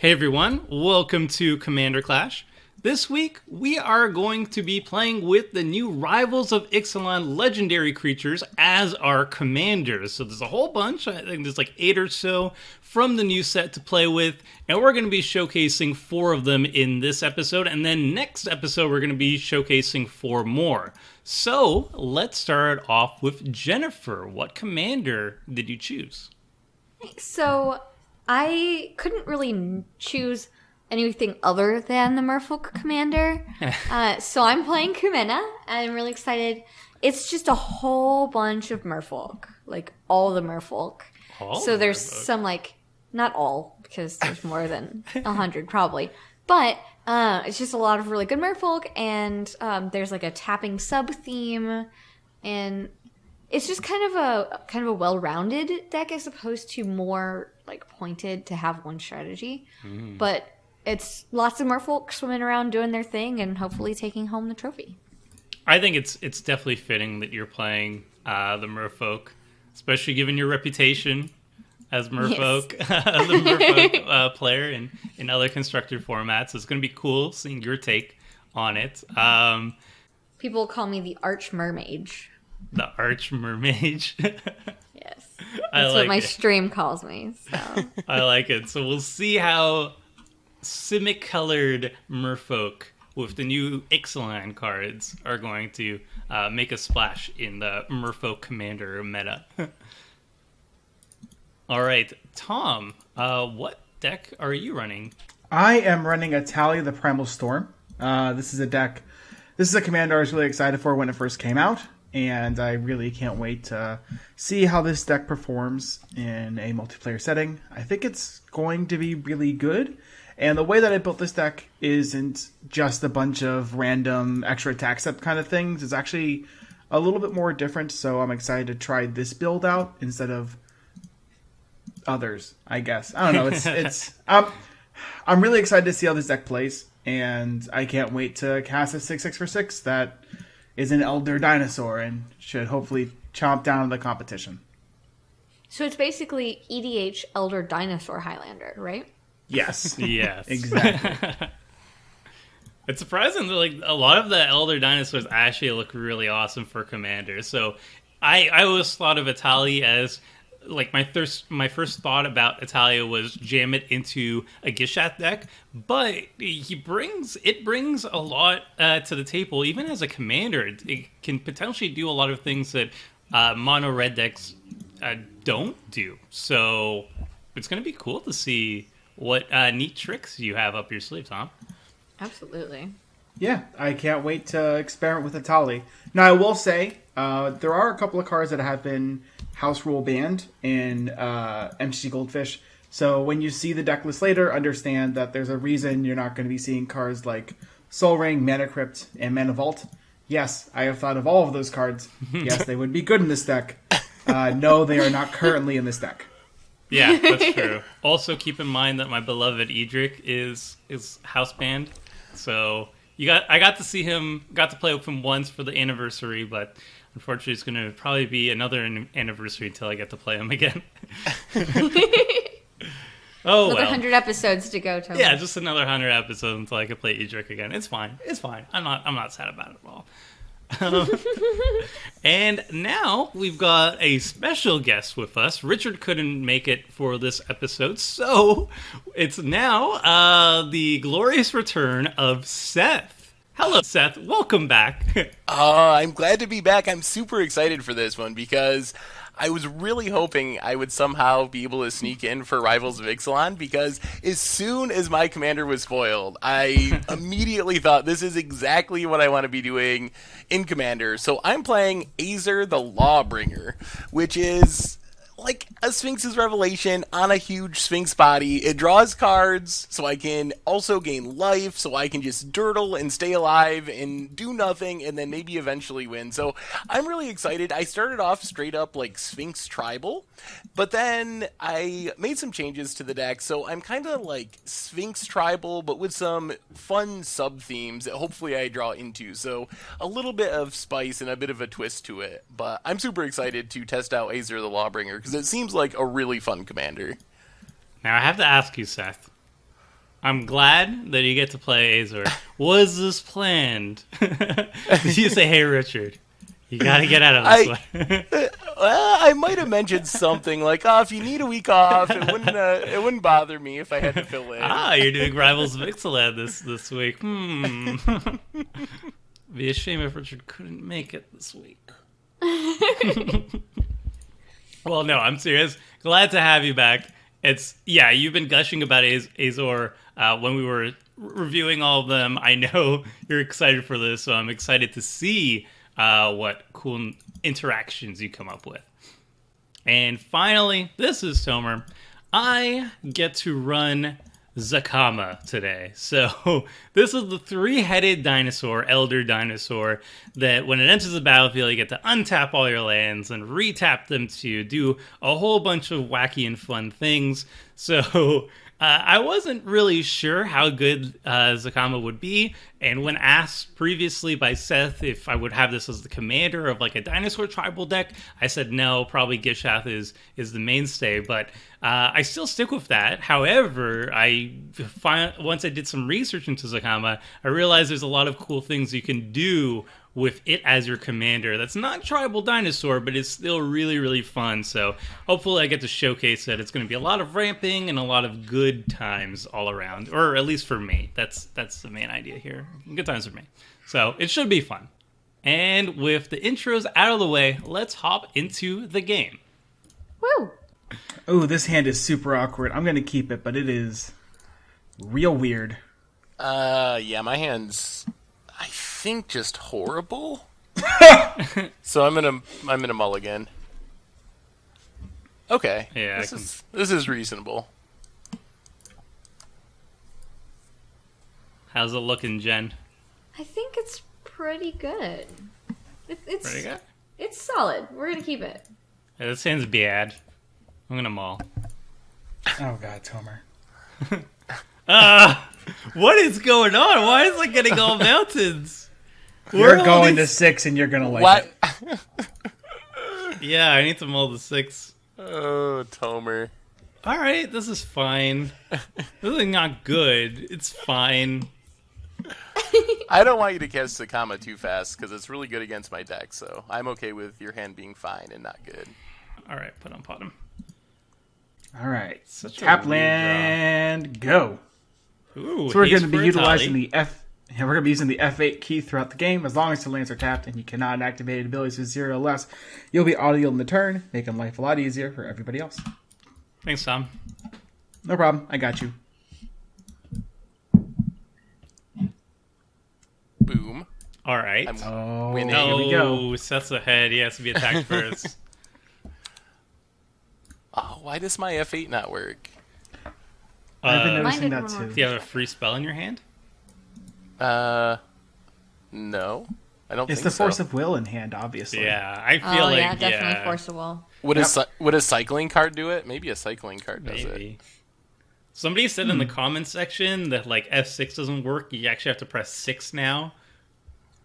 Hey everyone, welcome to Commander Clash. This week, we are going to be playing with the new Rivals of Ixalan legendary creatures as our commanders. So there's a whole bunch, I think there's like 8 or so from the new set to play with, and we're going to be showcasing 4 of them in this episode, and then next episode we're going to be showcasing 4 more. So let's start off with Jennifer. What commander did you choose? So I couldn't really choose anything other than the Merfolk commander. So I'm playing Kumena, and I'm really excited. It's just a whole bunch of Merfolk, like all the Merfolk. So there's some, like, not all, because there's more than 100 probably. But it's just a lot of really good Merfolk, and there's like a tapping sub-theme, and it's just kind of a well-rounded deck as opposed to more like pointed to have one strategy. But it's lots of Merfolk swimming around doing their thing and hopefully taking home the trophy. I think it's definitely fitting that you're playing the Merfolk, especially given your reputation as Merfolk, yes. As a Merfolk player in other constructed formats. It's going to be cool seeing your take on it. People call me the Arch Mermage. The Arch Mermage. Yes. That's what my stream calls me. So. I like it. So we'll see how Simic-colored Merfolk with the new Ixalan cards are going to make a splash in the Merfolk Commander meta. All right, Tom, what deck are you running? I am running Etali, the Primal Storm. This is a commander I was really excited for when it first came out, and I really can't wait to see how this deck performs in a multiplayer setting. I think it's going to be really good. And the way that I built this deck isn't just a bunch of random extra attack step kind of things. It's actually a little bit more different, so I'm excited to try this build out instead of others, I guess. I don't know. I'm really excited to see how this deck plays, and I can't wait to cast a 6/6 for 6 that is an Elder Dinosaur and should hopefully chomp down the competition. So it's basically EDH Elder Dinosaur Highlander, right? Yes. Yes. Exactly. It's surprising that like a lot of the Elder Dinosaurs actually look really awesome for Commander. So I always thought of Etali as like my first thought about Etali was jam it into a Gishat deck, but it brings a lot to the table. Even as a commander, it can potentially do a lot of things that mono red decks don't do. So it's going to be cool to see what neat tricks you have up your sleeve, Tom. Absolutely. Yeah, I can't wait to experiment with Etali. Now, I will say, there are a couple of cards that have been house rule banned in MTGGoldfish. So when you see the deck list later, understand that there's a reason you're not going to be seeing cards like Soul Ring, Mana Crypt, and Mana Vault. Yes, I have thought of all of those cards. Yes, they would be good in this deck. No, they are not currently in this deck. Yeah, that's true. Also, keep in mind that my beloved Edric is house banned. So I got to play with him once for the anniversary, but unfortunately, it's going to probably be another anniversary until I get to play him again. Oh, another 100 episodes to go, Tony. Yeah, just another 100 episodes until I can play Edric again. It's fine. I'm not sad about it at all. And now we've got a special guest with us. Richard couldn't make it for this episode, so it's now the glorious return of Seth. Hello, Seth. Welcome back. I'm glad to be back. I'm super excited for this one because I was really hoping I would somehow be able to sneak in for Rivals of Ixalan, because as soon as my commander was foiled, I immediately thought this is exactly what I want to be doing in Commander. So I'm playing Azor the Lawbringer, which is like a Sphinx's Revelation on a huge Sphinx body. It draws cards, so I can also gain life, so I can just durdle and stay alive and do nothing, and then maybe eventually win. So I'm really excited. I started off straight up like Sphinx Tribal, but then I made some changes to the deck, so I'm kind of like Sphinx Tribal, but with some fun sub-themes that hopefully I draw into. So a little bit of spice and a bit of a twist to it, but I'm super excited to test out Azor the Lawbringer, because it seems like a really fun commander. Now I have to ask you, Seth, I'm glad that you get to play Azor. Was this planned? Did you say, hey, Richard, you got to get out of this one? Well, I might have mentioned something like, "Oh, if you need a week off, it wouldn't bother me if I had to fill in." You're doing Rivals of Ixalan this week. Be a shame if Richard couldn't make it this week. Well, no, I'm serious. Glad to have you back. You've been gushing about Azor when we were reviewing all of them. I know you're excited for this, so I'm excited to see what cool interactions you come up with. And finally, this is Tomer. I get to run Zacama today. So this is the 3-headed dinosaur, elder dinosaur, that when it enters the battlefield, you get to untap all your lands and retap them to do a whole bunch of wacky and fun things. So I wasn't really sure how good Zacama would be, and when asked previously by Seth if I would have this as the commander of like a dinosaur tribal deck, I said no, probably Gishath is the mainstay, but I still stick with that. However, once I did some research into Zacama, I realized there's a lot of cool things you can do with it as your commander. That's not tribal dinosaur, but it's still really, really fun. So hopefully I get to showcase it. It's going to be a lot of ramping and a lot of good times all around, or at least for me. That's the main idea here. Good times for me. So it should be fun. And with the intros out of the way, let's hop into the game. Woo! Oh, this hand is super awkward. I'm going to keep it, but it is real weird. Yeah, my hand's, I think, just horrible. So I'm gonna mulligan. Okay. Yeah, this is reasonable. How's it looking, Jen? I think it's pretty good. It's Pretty good? It's solid. We're gonna keep it. Yeah, this hand's bad. I'm gonna mull. Oh god, Tomer. What is going on? Why is it getting all mountains? You're going to 6 and you're going to like it. Yeah, I need to mull the 6. Oh, Tomer. Alright, this is fine. This is not good. It's fine. I don't want you to cast Zacama too fast, because it's really good against my deck, so I'm okay with your hand being fine and not good. Alright, put on bottom. Alright. Such a Tap weird land, go. Ooh, So we're haste going to be for utilizing Etali. we're going to be using the F8 key throughout the game. As long as the lands are tapped and you cannot activate abilities with 0 or less, you'll be auto-yielding the turn, making life a lot easier for everybody else. Thanks, Tom. No problem. I got you. Boom. Alright. I'm winning. Here we go. Oh, Seth's ahead. He has to be attacked first. Oh, why does my F8 not work? I've been Mine noticing didn't that work. too. Do you have a free spell in your hand? No. I don't It's think the so. force of will in hand, obviously. Yeah, I feel like yeah, definitely forcible. Would a cycling card do it? Maybe a cycling card does it. Maybe. Somebody said in the comments section that like F6 doesn't work. You actually have to press 6 now.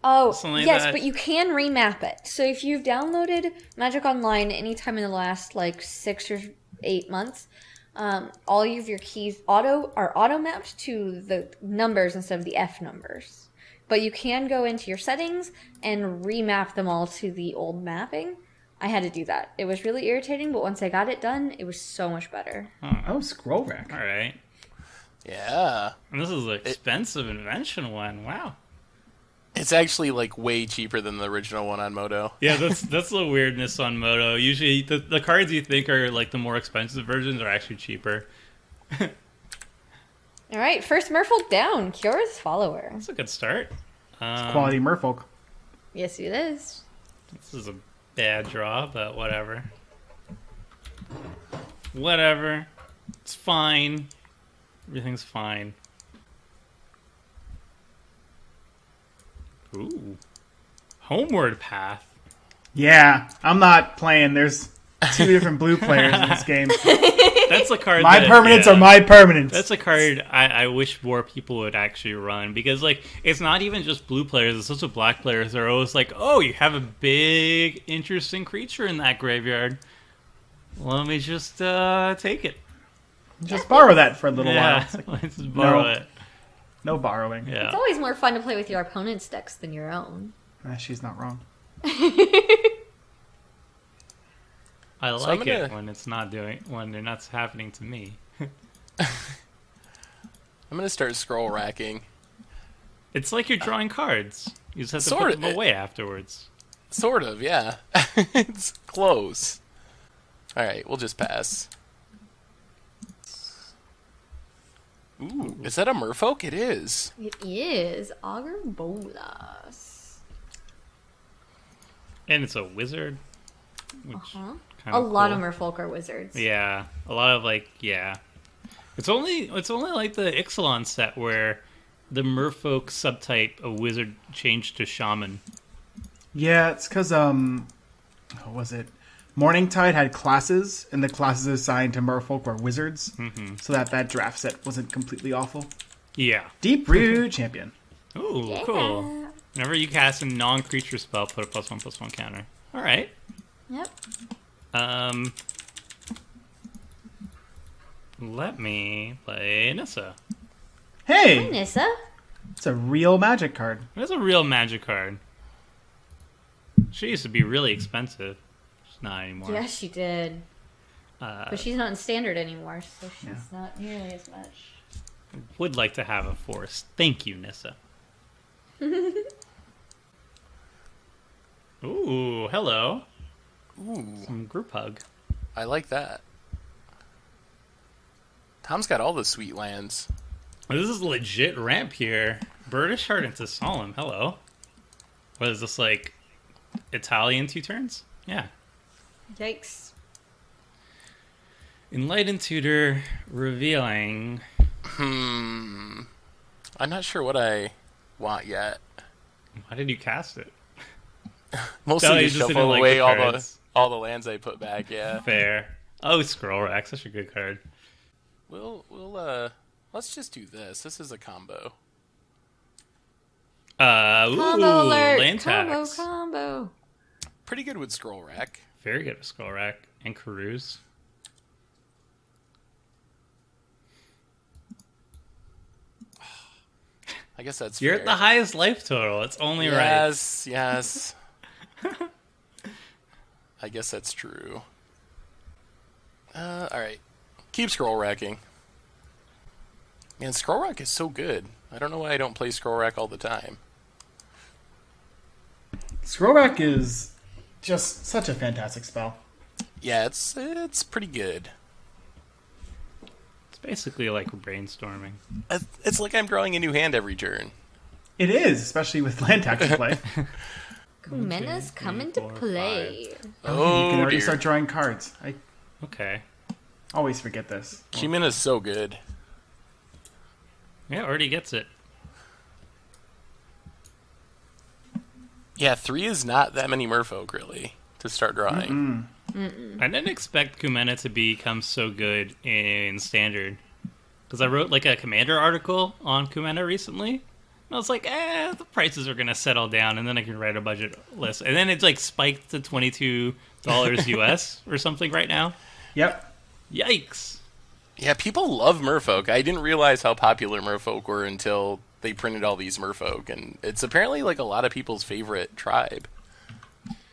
Oh, Something like yes, that. but you can remap it. So if you've downloaded Magic Online anytime in the last like 6 or 8 months, all of your keys are auto mapped to the numbers instead of the F numbers. But you can go into your settings and remap them all to the old mapping. I had to do that. It was really irritating, but once I got it done, it was so much better. Oh, scroll rack. All right. Yeah. And this is an expensive invention one. Wow. It's actually like way cheaper than the original one on Moto. Yeah, that's the weirdness on Moto. Usually the cards you think are like the more expensive versions are actually cheaper. All right, first Merfolk down. Cura's follower. That's a good start. Quality merfolk. Yes, it is. This is a bad draw, but whatever. Whatever. It's fine. Everything's fine. Ooh. Homeward Path. Yeah, I'm not playing. There's 2 different blue players in this game. That's a card My permanents are my permanents. That's a card I wish more people would actually run, because like it's not even just blue players, it's also black players. They're always like, oh, you have a big interesting creature in that graveyard. Let me just take it. Just borrow that for a little while. It's like, let's just borrow no. it. No borrowing. Yeah. It's always more fun to play with your opponent's decks than your own. She's not wrong. I like it when it's not when they're not happening to me. I'm gonna start scroll racking. It's like you're drawing cards. You just have to Sort put them away afterwards. Sort of, yeah. It's close. All right, we'll just pass. Ooh, is that a Merfolk? It is. It is Augur Bolas. And it's a wizard. Which A lot of Merfolk are wizards. Yeah, a lot of It's only like the Ixalan set where the Merfolk subtype of wizard changed to shaman. Yeah, it's because what was it? Morningtide had classes, and the classes assigned to Merfolk were wizards, so that draft set wasn't completely awful. Yeah. Deep Root Champion. Ooh, Yeah. cool. Whenever you cast a non-creature spell, put a +1/+1 counter. All right. Yep. Let me play Nissa. Hey, Hi, Nissa. it's a real Magic card. That's a real magic card. She used to be really expensive. She's not anymore. Yeah, she did. But she's not in standard anymore, so she's not nearly as much. Would like to have a forest. Thank you, Nissa. Ooh, hello. Ooh, Some group hug. I like that. Tom's got all the sweet lands. This is legit ramp here. Birdish Heart into Solemn. Hello. What is this, like, Italian 2 turns? Yeah. Yikes. Enlightened Tutor, revealing. I'm not sure what I want yet. Why did you cast it? Mostly you to just didn't shuffle like away the all cards. the lands I put back. Yeah. Fair. Oh, Scroll Rack, such a good card. We'll let's just do this. This is a combo. Combo alert! Land Combo, tax. combo. Pretty good with scroll rack. Very good with Scroll Rack and Carouse. I guess that's You're fair. at the highest life total. It's only right. Yes. I guess that's true. All right. Keep scroll racking. Man, scroll rack is so good. I don't know why I don't play scroll rack all the time. Scroll Rack is just such a fantastic spell. Yeah, it's pretty good. It's basically like brainstorming. It's like I'm drawing a new hand every turn. It is, especially with land tax in play. Kumena's coming to 4, play. You Oh, can already dear. start drawing cards. I Okay. always forget this. Kumena's so good. Yeah, already gets it. Yeah, 3 is not that many merfolk, really, to start drawing. I didn't expect Kumena to become so good in Standard. Because I wrote like a Commander article on Kumena recently. And I was like, the prices are going to settle down and then I can write a budget list. And then it's like spiked to $22 US or something right now. Yep. Yikes. Yeah, people love merfolk. I didn't realize how popular merfolk were until they printed all these merfolk. And it's apparently like a lot of people's favorite tribe.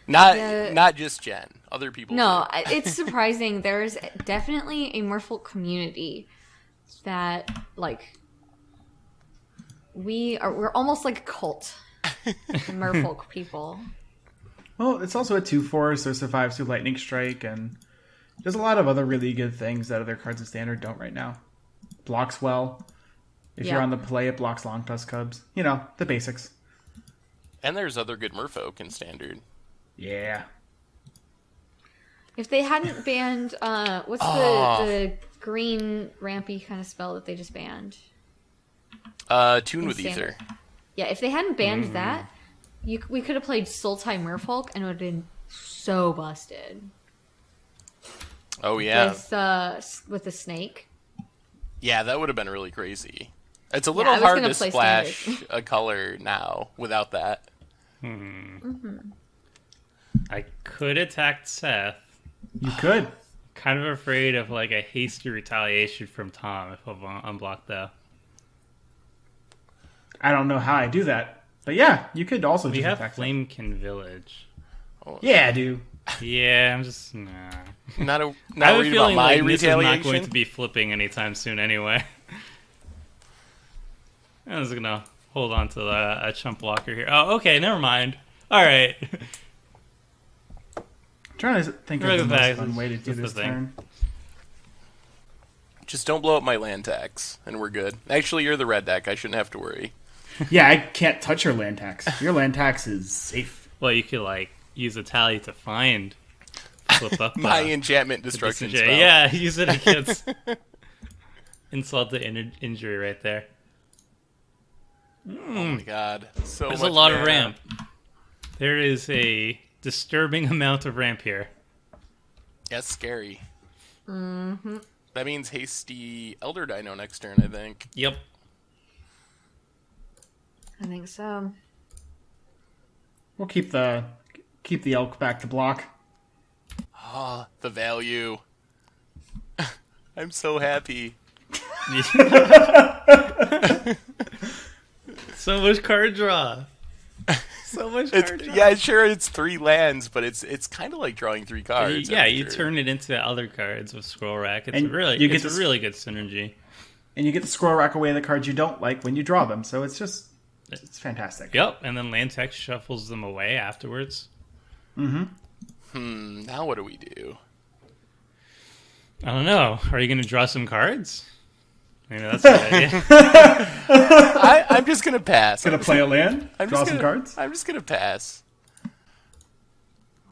Not just Jen. Other people. No, too. it's surprising. There's definitely a Merfolk community that, like, we're almost like a cult. The Merfolk people. Well, it's also a 2/4, so survives through Lightning Strike, and there's a lot of other really good things that other cards in Standard don't right now. Blocks well. If you're on the play, it blocks Long Tusk Cubs. You know, the basics. And there's other good merfolk in Standard. Yeah. If they hadn't banned, what's the green rampy kind of spell that they just banned? Tune with Standard. Ether. Yeah, if they hadn't banned that, we could have played Sultai Merfolk and it would have been so busted. Oh, yeah. With the snake. Yeah, that would have been really crazy. It's a little I was hard gonna to play splash Standard. a color now without that. I could attack Seth, You could. kind of afraid of like a hasty retaliation from Tom if I'm unblocked though. I don't know how I do that, but yeah, you could also We just have attack them. Flamekin Village. Yeah, dude. Yeah, I'm just nah. Not I have a worried about feeling my like this is not going retaliation. to be flipping anytime soon anyway. I'm just gonna hold on to a chump blocker here. Oh, okay, never mind. All right. I'm trying to think of Right the most back, fun way to do just the this thing. turn. Just don't blow up my land tax, and we're good. Actually, you're the red deck. I shouldn't have to worry. Yeah, I can't touch your land tax. Your land tax is safe. Well, you could like use Etali to find flip up My enchantment destruction spell. Yeah, use it against insult to injury right there. Oh my god. So There's much a lot of mana. ramp. There is a disturbing amount of ramp here. That's scary. Mm-hmm. That means hasty Elder Dino next turn, I think. Yep. I think so. We'll keep the elk back to block. Ah, the value. I'm so happy. So much card draw. So much card draw. Yeah, sure, it's 3 lands, but it's kind of like drawing 3 cards. Yeah, I'm you sure. turn it into other cards with Scroll Rack. It's And really you get it's a to- really good synergy. And you get to scroll rack away the cards you don't like when you draw them. So it's fantastic. Yep, and then land text shuffles them away afterwards. Now what do we do? I don't know. Are you going to draw some cards? Maybe that's a good idea. I'm just gonna pass. Gonna play a land, I'm draw just some gonna- cards. I'm just gonna pass.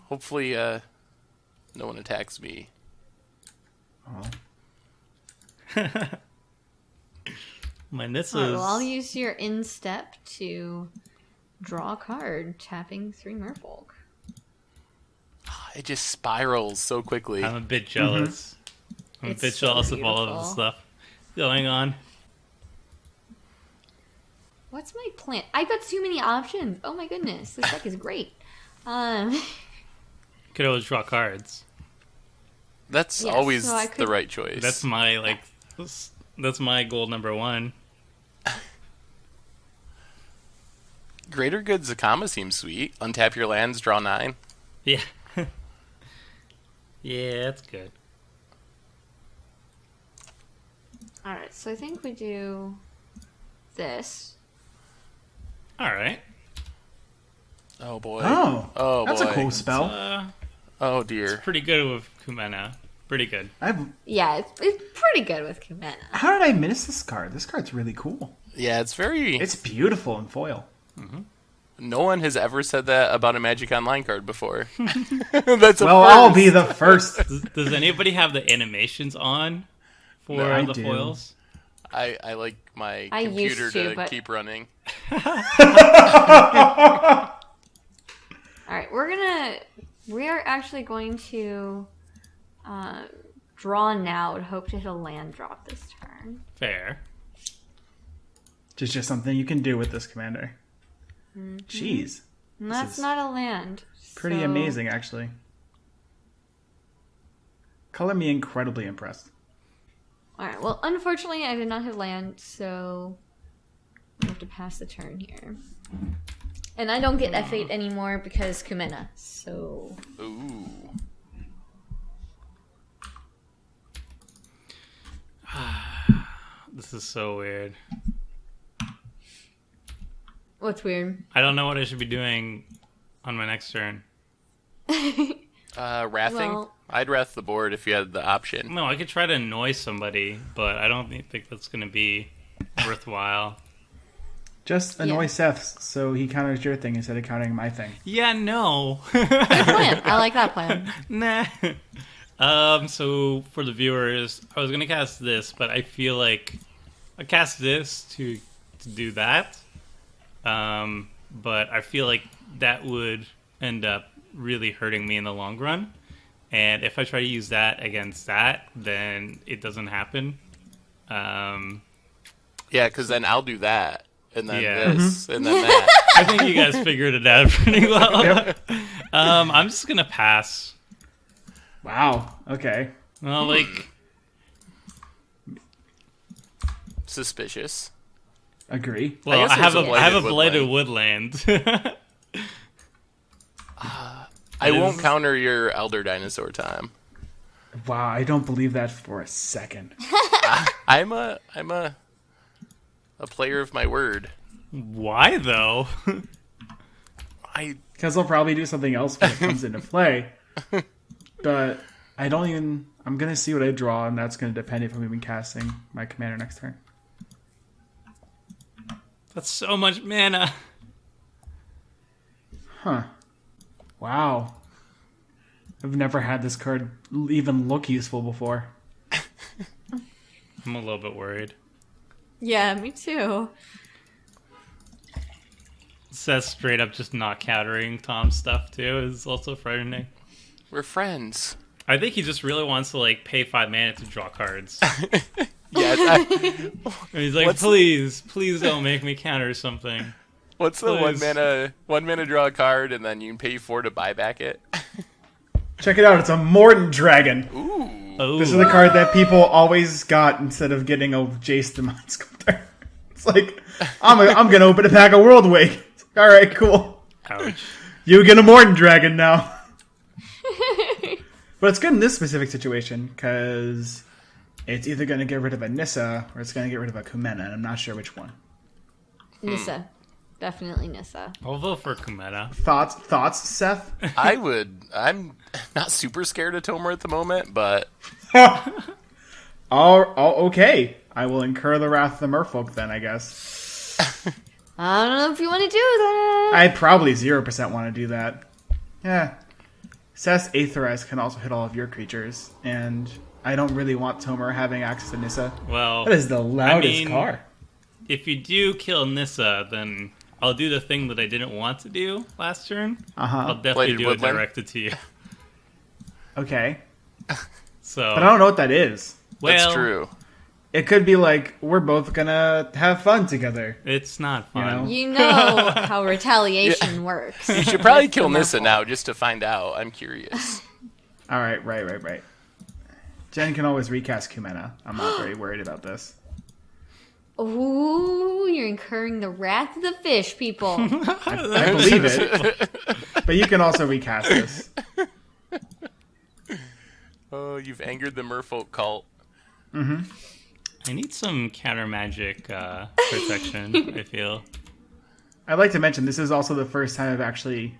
Hopefully, no one attacks me. Man, this Alright, is... well, I'll use your instep to draw a card, tapping 3 Merfolk. It just spirals so quickly. I'm a bit jealous. I'm a It's bit so jealous of all of the beautiful. stuff going on. What's my plan? I've got too many options. Oh my goodness, this deck is great. Could always draw cards. That's Yes, always so I the could- right choice. That's my that's my goal number 1. Greater Good Zacama seems sweet. Untap your lands, draw 9. Yeah. Yeah, that's good. Alright, so I think we do this. All right. Oh boy. Oh, that's boy. a cool spell. Oh dear. Pretty good with Kumena. Pretty good. Yeah, it's pretty good with Kumena. How did I miss this card? This card's really cool. Yeah, it's very. It's beautiful in foil. No one has ever said that about a Magic Online card before. That's a Well, first. I'll be the first. Does anybody have the animations on for No, I the do. foils? I like my I used computer to, to but- keep running. Alright, we are actually going to draw now and hope to hit a land drop this turn. Fair. It's just something you can do with this commander. Jeez. And This that's is not a land. Pretty so- amazing, actually. Color me incredibly impressed. Alright, well, unfortunately, I did not hit land, so I have to pass the turn here. And I don't get F8 anymore because Kumena, so... Ooh. This is so weird. What's weird? I don't know what I should be doing on my next turn. Wrathing? Well- I'd wrath the board if you had the option. No, I could try to annoy somebody, but I don't think that's going to be worthwhile. Just annoy Yeah. Seth so he counters your thing instead of countering my thing. Yeah, no. Plan. I like that plan. Nah. So for the viewers, I was gonna cast this, but I feel like I cast this to do that. But I feel like that would end up really hurting me in the long run. And if I try to use that against that, then it doesn't happen. Yeah, because then I'll do that. And then Yeah. this. And then that. I think you guys figured it out pretty well. Yep. I'm just gonna pass. Wow. Okay. Well, like, Suspicious. Agree. well, guess I have there's a a I have a blighted blighted woodland. I won't counter your Elder Dinosaur time. Wow, I don't believe that for a second. I'm a player of my word. Why though? Because they'll probably do something else when it comes into play. But I don't even... I'm going to see what I draw, and that's going to depend if I'm even casting my commander next turn. That's so much mana. Huh. Wow. I've never had this card even look useful before. I'm a little bit worried. Yeah, me too. Seth straight up just not countering Tom's stuff too is also frightening. We're friends. I think he just really wants to like pay 5 mana to draw cards. Yeah. And he's like, please don't make me counter something. What's the Please. one mana draw a card and then you can pay 4 to buy back it? Check it out. It's a Morden Dragon. Ooh. Oh, This is the card that people always got instead of getting a Jace the Mind Sculptor. It's like, I'm going to open a pack of World Wake. All right, cool. ouch. You get a Morden Dragon now. But it's good in this specific situation because it's either going to get rid of a Nissa or it's going to get rid of a Kumena, and I'm not sure which one. Nissa. Definitely Nissa. I'll vote for Kumena. Thoughts, Seth? I'm not super scared of Tomer at the moment, but Okay. I will incur the wrath of the Merfolk then, I guess. I don't know if you want to do that. I probably 0% want to do that. Yeah. Seth's Aetherize can also hit all of your creatures, and I don't really want Tomer having access to Nissa. Well, That is the loudest car. if you do kill Nissa, then I'll do the thing that I didn't want to do last turn. Uh-huh. I'll definitely Blighted do it Woodland? directed to you. Okay. So, But I don't know what that is. well, that's true. It could be like, we're both gonna have fun together. it's not fun. know? You know how retaliation works. You should probably With kill the Nissa Merfolk. now just to find out. I'm curious. Alright, right. Jen can always recast Kumena. I'm not very worried about this. Ooh, you're incurring the wrath of the fish, people. I believe it. But you can also recast this. Oh, you've angered the Merfolk cult. I need some counter magic protection, I feel. I'd like to mention, this is also the first time I've actually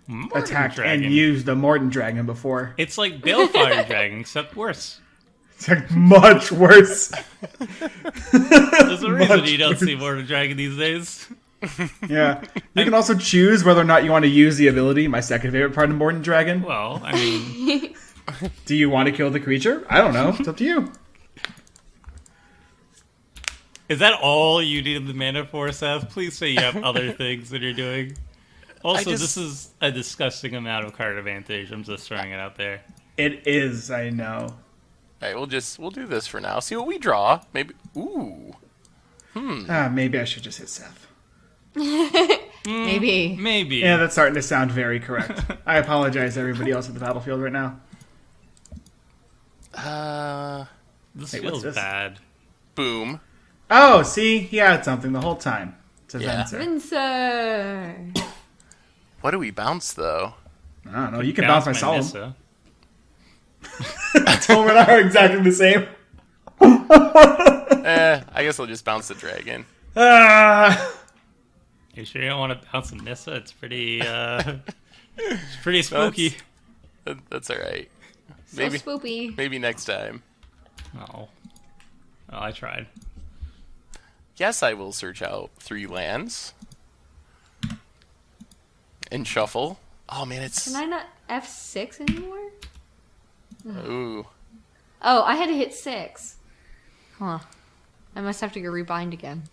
Morden attacked Dragon. and used the Morden Dragon before. It's like Balefire Dragon, except worse. It's like much worse. There's a reason Much you don't worse. see Morden Dragon these days. Yeah. You can also choose whether or not you want to use the ability. My second favorite part of Morden Dragon. Well, I mean, Do you want to kill the creature? I don't know. It's up to you. is that all you needed the mana for, Seth? Please say you have other things that you're doing. Also, this is a disgusting amount of card advantage. I'm just throwing it out there. It is, I know. All right, we'll do this for now. See what we draw. Maybe. Ooh. Maybe I should just hit Seth. Maybe. Maybe. Yeah, that's starting to sound very correct. I apologize to everybody else at the battlefield right now. This Wait, what's feels this? bad. Boom. Oh, see? He had something the whole time. It's a Yeah. Venser. Vincent. What do we bounce though? I don't know. You can bounce my Solemn. Nissa. Tomer and I are exactly the same. I guess I'll just bounce the dragon. You sure you don't want to bounce a Nissa? It's pretty, it's pretty spooky. That's all right. So spoopy. Maybe next time. Oh, well, I tried. Yes, I will search out 3 lands and shuffle. Oh man, it's Can I not F6 anymore? ooh. Oh, I had to hit 6. Huh. I must have to go rebind again.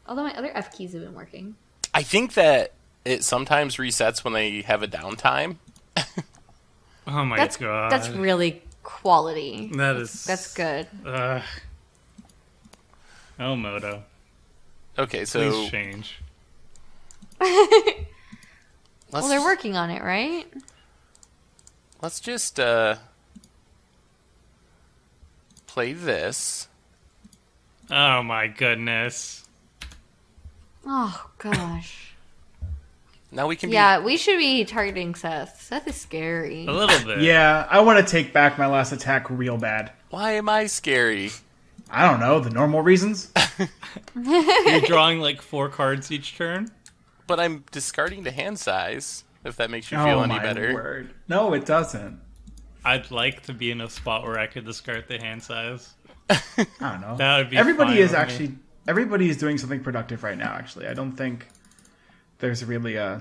Although my other F keys have been working. I think that it sometimes resets when they have a downtime. Oh my That's god. that's really quality. That's good. Oh, Moto. Okay, so Please change. Well, they're working on it, right? Let's just play this. Oh my goodness. Oh gosh. Now we can Yeah, we should be targeting Seth. Seth is scary. A little bit. Yeah, I want to take back my last attack real bad. Why am I scary? I don't know, the normal reasons. You're drawing like 4 cards each turn? But I'm discarding the hand size, if that makes you feel Oh any my better. word. No, it doesn't. I'd like to be in a spot where I could discard the hand size. I don't know. That would be Everybody fine is with actually me. everybody is doing something productive right now, actually. I don't think there's really a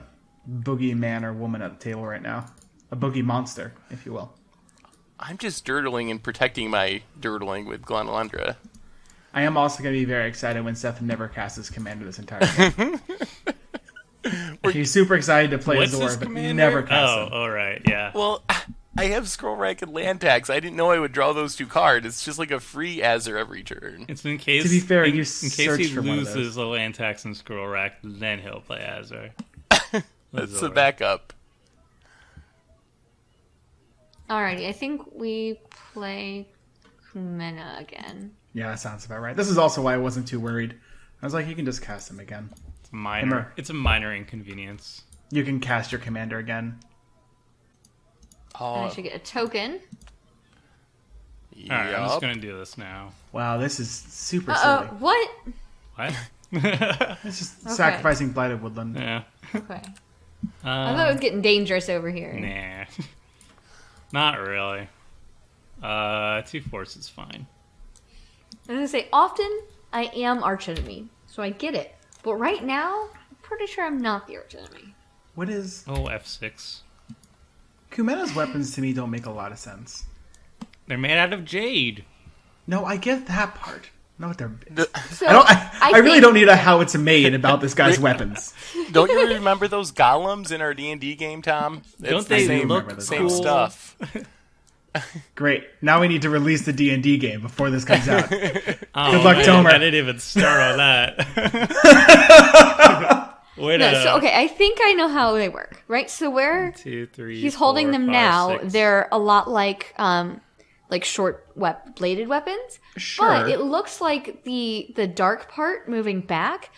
boogie man or woman at the table right now. A boogie monster, if you will. I'm just durdling and protecting my durdling with Glenalundra. I am also going to be very excited when Seth never casts his commander this entire game. He's super excited to play What's Azor, his but commander? never casts Oh, him. alright, yeah. Well, I have Scroll Rack and Land Tax. I didn't know I would draw those 2 cards. It's just like a free Azor every turn. It's in case To be fair, in you case searched he for one of those. loses a land tax and scroll rack, then he'll play Azor. That's the backup. Alrighty, I think we play Kumena again. Yeah, that sounds about right. This is also why I wasn't too worried. I was like, you can just cast him again. It's minor. It's a minor inconvenience. You can cast your commander again. And I Oh, should get a token. Alright, I'm just yup. gonna do this now. Wow, this is super Uh-oh, silly. what? What? It's just Okay. sacrificing Blighted Woodland. Yeah. Okay. I thought it was getting dangerous over here. Nah. Not really. 2 force is fine. I was gonna say, often I am archenemy, so I get it. But right now, I'm pretty sure I'm not the archenemy. What is... Oh, F6. Kumena's weapons to me don't make a lot of sense. They're made out of jade. No, I get that part. No, they're... So I really think- don't need how it's made about this guy's weapons. Don't you remember those golems in our D&D game, Tom? Don't It's they the look same cool? stuff. Great. Now we need to release the D&D game before this comes out. Oh, Good luck, man, Tomer. I didn't even start on that. Wait No, a so okay, I think I know how they work, right? So where 2, 3, he's holding 4, them 5, now, 6. they're a lot like short bladed weapons. Sure. But it looks like the dark part moving back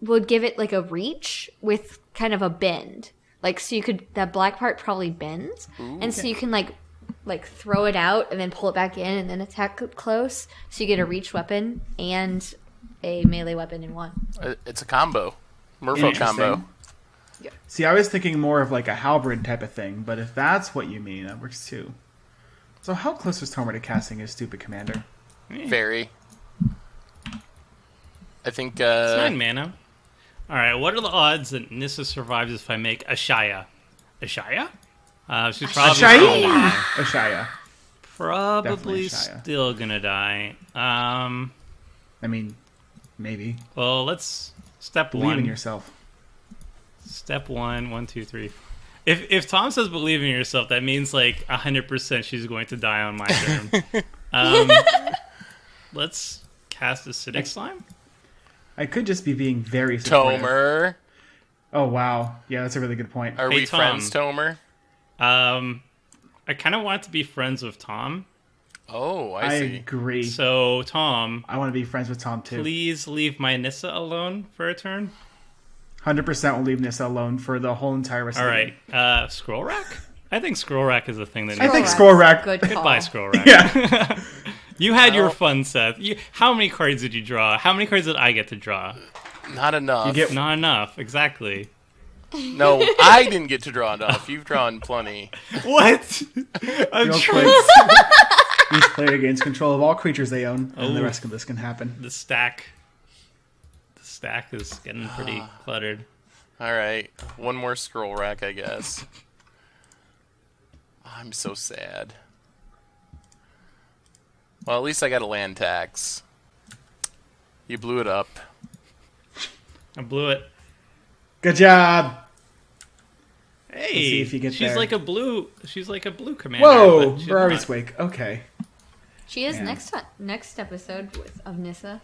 would give it like a reach with kind of a bend. Like so you could that black part probably bends. And so you can like throw it out and then pull it back in and then attack up close. So you get a reach weapon and a melee weapon in one. It's a combo. Merfolk Interesting. combo. See, I was thinking more of like a halberd type of thing, but if that's what you mean, that works too. So how close was Tomer to casting his stupid commander? Very. I think, It's 9 mana. Alright, what are the odds that Nissa survives if I make Ashaya? Ashaya? She's probably Ashaya? still gonna die. Ashaya. Probably Definitely Ashaya. still gonna die. I mean, maybe. Well, let's... Step Believe 1. in yourself. Step 1, 1, 2, 3. If Tom says believe in yourself, that means like 100% she's going to die on my turn. Let's cast Acidic Slime. I could just be being very supportive. Tomer. Oh, wow. Yeah, that's a really good point. Are Hey, we Tom. friends, Tomer? I kind of want to be friends with Tom. Oh, I I see. agree. So, Tom, I want to be friends with Tom, too. please leave my Nissa alone for a turn. 100% will leave Nissa alone for the whole entire rest All of the right. game. Scroll Rack? I think Scroll Rack is a thing that I think needs Scroll Rack- Good call. Goodbye, Scroll Rack. Yeah. You had your Well- fun, Seth. How many cards did you draw? How many cards did I get to draw? Not enough. You get Not enough, exactly. No, I didn't get to draw enough. You've drawn plenty. What? I'm real trying. quick. Each player gains control of all creatures they own, and the Oh. rest of this can happen. The stack is getting pretty cluttered. All right. One more scroll rack, I guess. I'm so sad. Well, at least I got a land tax. You blew it up. I blew it. Good job. Hey, see if you get she's there. like a blue. She's like a blue commander. Whoa, but she's Ferrari's not. Wake. Okay. She is Man. next episode of Nissa.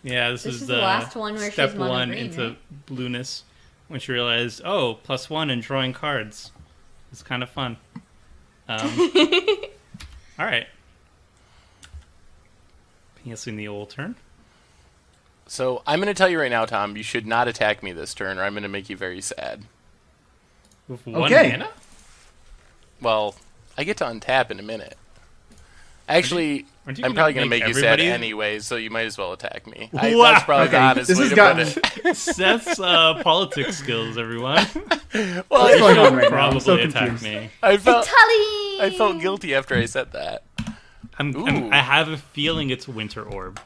Yeah, this This is is the last one where step she's mono one green, into right? blueness. When she realized, oh, +1 and drawing cards. It's kind of fun. All right. Canceling the old turn. So I'm going to tell you right now, Tom, you should not attack me this turn, or I'm going to make you very sad. With one Okay. mana? Well, I get to untap in a minute. Actually, aren't you I'm gonna probably going to make make you sad everybody- anyway, so you might as well attack me. Wow. That's probably the Okay, honest this way has to gotten- put it. Seth's politics skills, everyone. Well, What's going on right now? I'm Probably so attack confused. me. I felt Etali! guilty after I said that. Ooh. I have a feeling it's Winter Orb.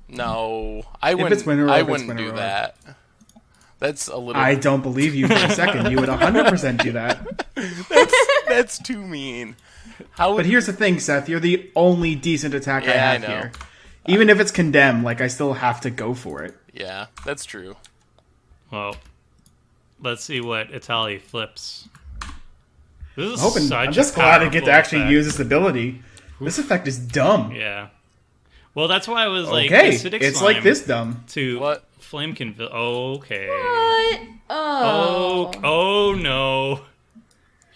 No, I it's wouldn't. Winter Orb, I it's wouldn't Winter do Orb. that. That's a little. I don't believe you for a second. You would 100% do that. That's too mean. How would But here's the thing, Seth. You're the only decent attack I Yeah, I have know. here. Even if it's condemned, like, I still have to go for it. Yeah, that's true. Well, let's see what Etali flips. This is Hoping, such I'm just a glad I get to powerful actually effect. use this ability. This effect is dumb. Yeah. Well, that's why I was like, Okay, acidic it's slime like this dumb. to What? Flame Convil. Okay. What? Oh, oh no.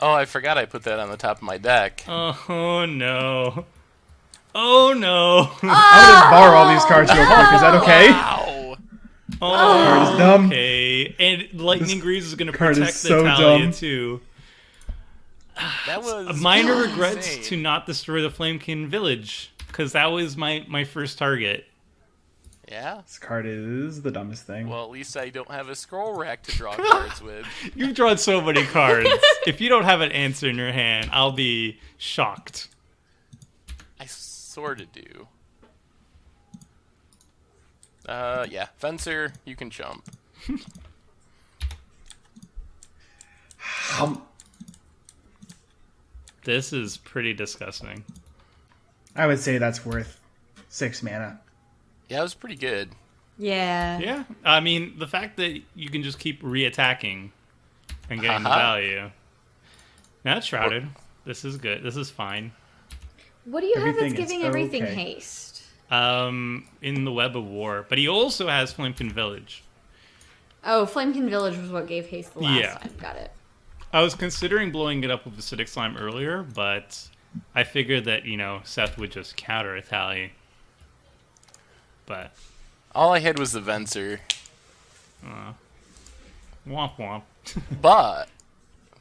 Oh, I forgot I put that on the top of my deck. Oh no. Oh no. I'm gonna borrow all these cards real quick. Is that okay? Wow. Oh, is dumb. okay. And Lightning Greaves is going to card is protect so Italia dumb. too. That was Minor regrets insane. to not destroy the Flamekin village, because that was my first target. Yeah. This card is the dumbest thing. Well, at least I don't have a scroll rack to draw cards with. You've drawn so many cards. If you don't have an answer in your hand, I'll be shocked. I sort of do. Yeah. Fencer, you can jump. This is pretty disgusting. I would say that's worth 6 mana. Yeah, it was pretty good. Yeah. Yeah, I mean, the fact that you can just keep reattacking and getting the Haha. value. Now it's Shrouded. This is good. This is fine. What do you have Everything that's is giving everything okay. haste? In the Web of War. But he also has Flamepin Village. Oh, Flamekin Village was what gave haste the last Yeah. time. Got it. I was considering blowing it up with Acidic Slime earlier, but I figured that, Seth would just counter Etali. But, All I had was the Venser. womp womp. But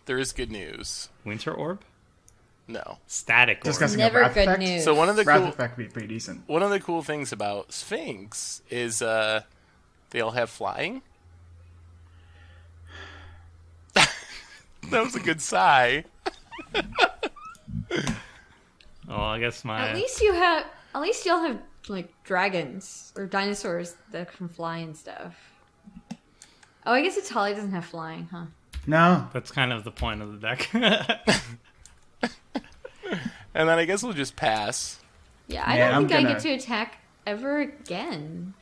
there is good news. Winter Orb? No. Static Orb. Discussing Never a Wrath good effect. news. So one of the Wrath cool effect would be pretty decent. one of the cool things about Sphinx is they all have flying. That was a good sigh. Oh, I guess my... At least y'all have like dragons or dinosaurs that can fly and stuff. Oh, I guess Etali doesn't have flying, huh? No. That's kind of the point of the deck. And then I guess we'll just pass. Yeah, I Yeah, don't I'm think I gonna- get to attack ever again.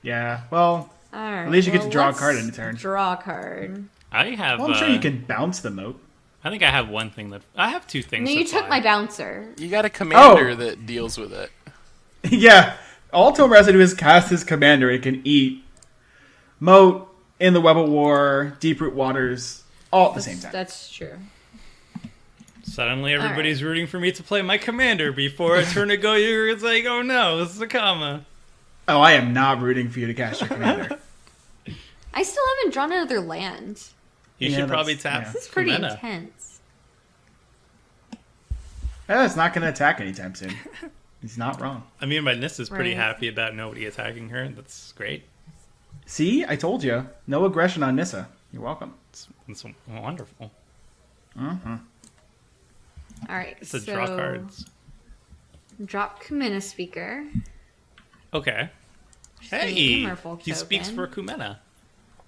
Yeah. Well, All right. At least you get to well, draw a let's card in a turn. Draw a card. I have... I'm sure you can bounce the moat. I think I have one thing that... I have two things No, that you took fly. my bouncer. You got a commander Oh. that deals with it. Yeah. All Tome has to do is cast his commander. It can eat moat, in the Web of War, Deep-Root Waters, all at the same time. That's true. Suddenly everybody's rooting for me to play my commander. Before a turn ago, you were like, oh no, this is Zacama. Oh, I am not rooting for you to cast your commander. I still haven't drawn another land. You Yeah, should probably that's- tap yeah. This is pretty Kumena. intense. It's not going to attack anytime soon. He's not wrong. I mean, my Nis is pretty Right. happy about nobody attacking her. That's great. See? I told you. No aggression on Nissa. You're welcome. It's wonderful. Mm-hmm. All right. It's a so draw cards. Drop Kumena Speaker. Okay. So Hey, you can Merfolk he speaks for token. Kumena,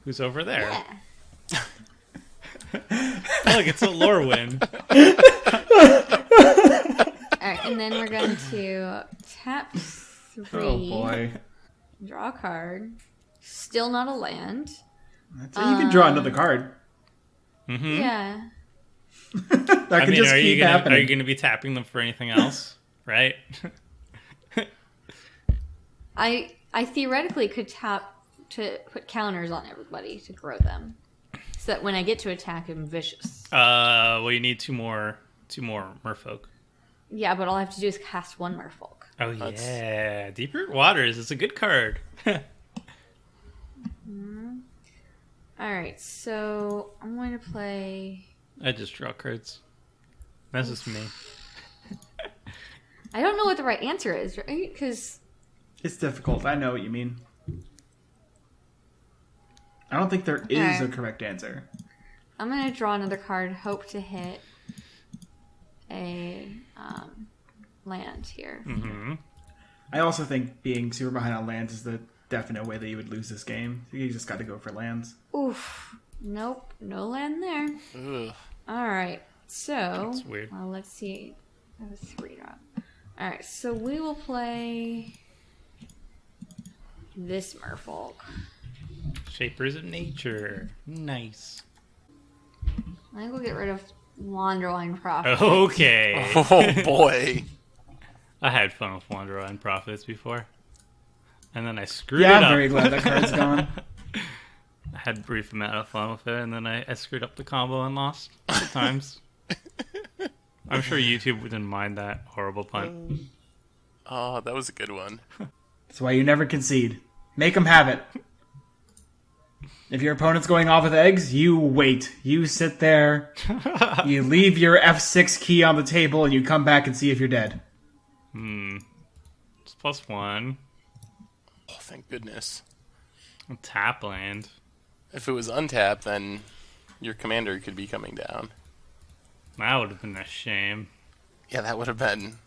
who's over there. Yeah. Look, it's a lore win. All right, and then we're going to tap 3. Oh, boy. Draw a card. Still not a land. That's it. You can draw another card. Mm-hmm. Yeah. That I can mean, just are keep you happening. going to be tapping them for anything else? Right? I theoretically could tap to put counters on everybody to grow them, so that when I get to attack, I'm vicious. Well, you need two more Merfolk. Yeah, but all I have to do is cast one Merfolk. Oh, yeah. Deep Root Waters is a good card. Alright, so I'm going to play... I just draw cards. That's just me. I don't know what the right answer is, right? Because... It's difficult. I know what you mean. I don't think there is a correct answer. I'm going to draw another card, hope to hit a land here. Mm-hmm. I also think being super behind on lands is the definite way that you would lose this game. You just got to go for lands. Oof. Nope. No land there. Ugh. Alright, so... That's weird. Well, let's see. I have a 3-drop. Alright, so we will play this Merfolk. Shapers of Nature. Nice. I think we'll get rid of Wanderline Prophet. Okay. Oh boy. I had fun with Wanderline Prophets before. And then I screwed it Yeah, up. I'm very glad that card's gone. I had a brief amount of fun with it, and then I screwed up the combo and lost at times. I'm sure YouTube wouldn't mind that horrible punt. Oh, that was a good one. That's why you never concede. Make them have it. If your opponent's going off with eggs, you wait. You sit there, you leave your F6 key on the table, and you come back and see if you're dead. It's +1. Oh, thank goodness. A tap land. If it was untapped, then your commander could be coming down. That would have been a shame. Yeah, that would have been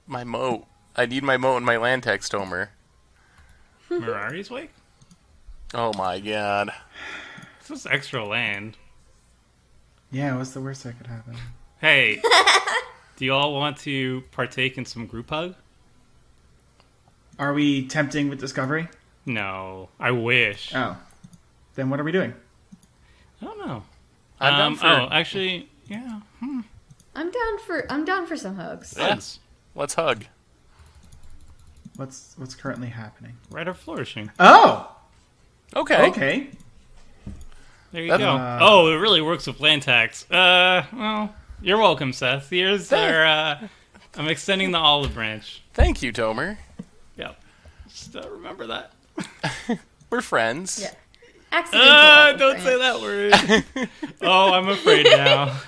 my moat. I need my moat and my land text, Homer. Mirari's Wake? Oh my god. This was extra land. Yeah, what's the worst that could happen? Hey, do you all want to partake in some group hug? Are we tempting with Discovery? No, I wish. Oh. Then what are we doing? I don't know. I'm down for Oh, actually, yeah. I'm down for some hugs. Yeah. Hugs. Let's hug. What's currently happening? Red are flourishing. Oh! Okay. Okay. There you That- go. Oh, it really works with land tax. Well, you're welcome, Seth. Here's our, I'm extending the olive branch. Thank you, Tomer. Uh, Yep. Just remember that. We're friends. Yeah. Accidental. Don't say that word. Oh, I'm afraid now.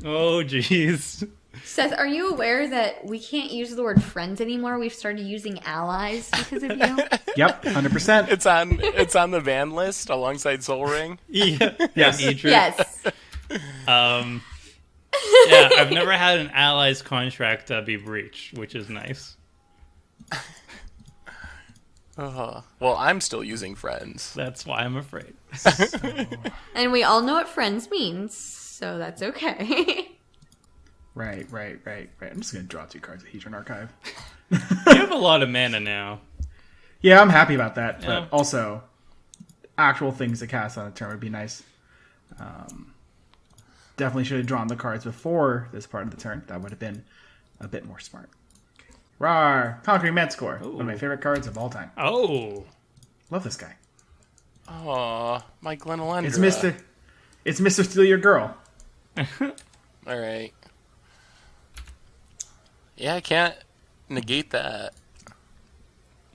Oh, jeez. Seth, are you aware that we can't use the word friends anymore? We've started using allies because of you. Yep, 100%. It's on the ban list alongside Soul Ring. Yeah. Yes. Idris. Yes. Yeah, I've never had an ally's contract be breached, which is nice. Well, I'm still using friends. That's why I'm afraid. And we all know what friends means, so that's okay. Right. I'm just going to draw 2 cards of Hedron Archive. You have a lot of mana now. Yeah, I'm happy about that. Yeah. But also, actual things to cast on a turn would be nice. Definitely should have drawn the cards before this part of the turn. That would have been a bit more smart. Rawr! Conquering Manticore. One of my favorite cards of all time. Oh. Love this guy. Aw, my Glenalendra. It's Mr. Steal Your Girl. Alright. Yeah, I can't negate that.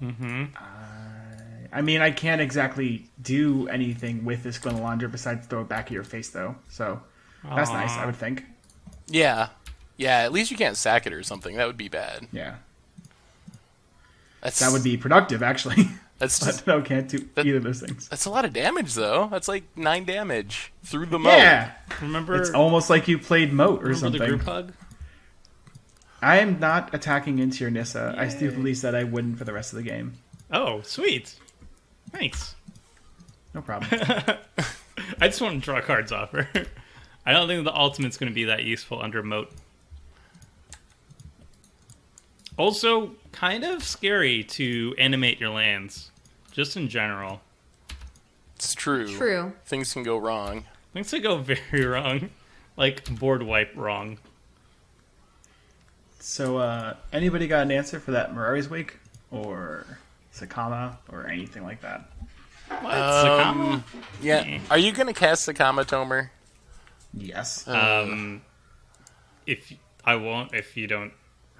I mean, I can't exactly do anything with this Glenalendra besides throw it back at your face, though. So, that's nice, I would think. Yeah. Yeah, at least you can't sack it or something. That would be bad. Yeah. That That would be productive, actually. That's But just, no, can't do either of those things. that's a lot of damage, though. That's like 9 damage through the moat. Yeah! Remember, It's almost like you played Moat or remember the something. group hug? I am not attacking into your Nissa. I stupidly said I wouldn't for the rest of the game. Oh, sweet. Thanks. No problem. I just want to draw cards off her. I don't think the ultimate's going to be that useful under Moat. Also, kind of scary to animate your lands, just in general. It's true. True. Things can go wrong. Things could go very wrong. Like, board wipe wrong. So, anybody got an answer for that Mirari's Wake? Or Zacama? Or anything like that? What? Zacama? Yeah. Are you going to cast Zacama, Tomer? Yes. If I won't, if you don't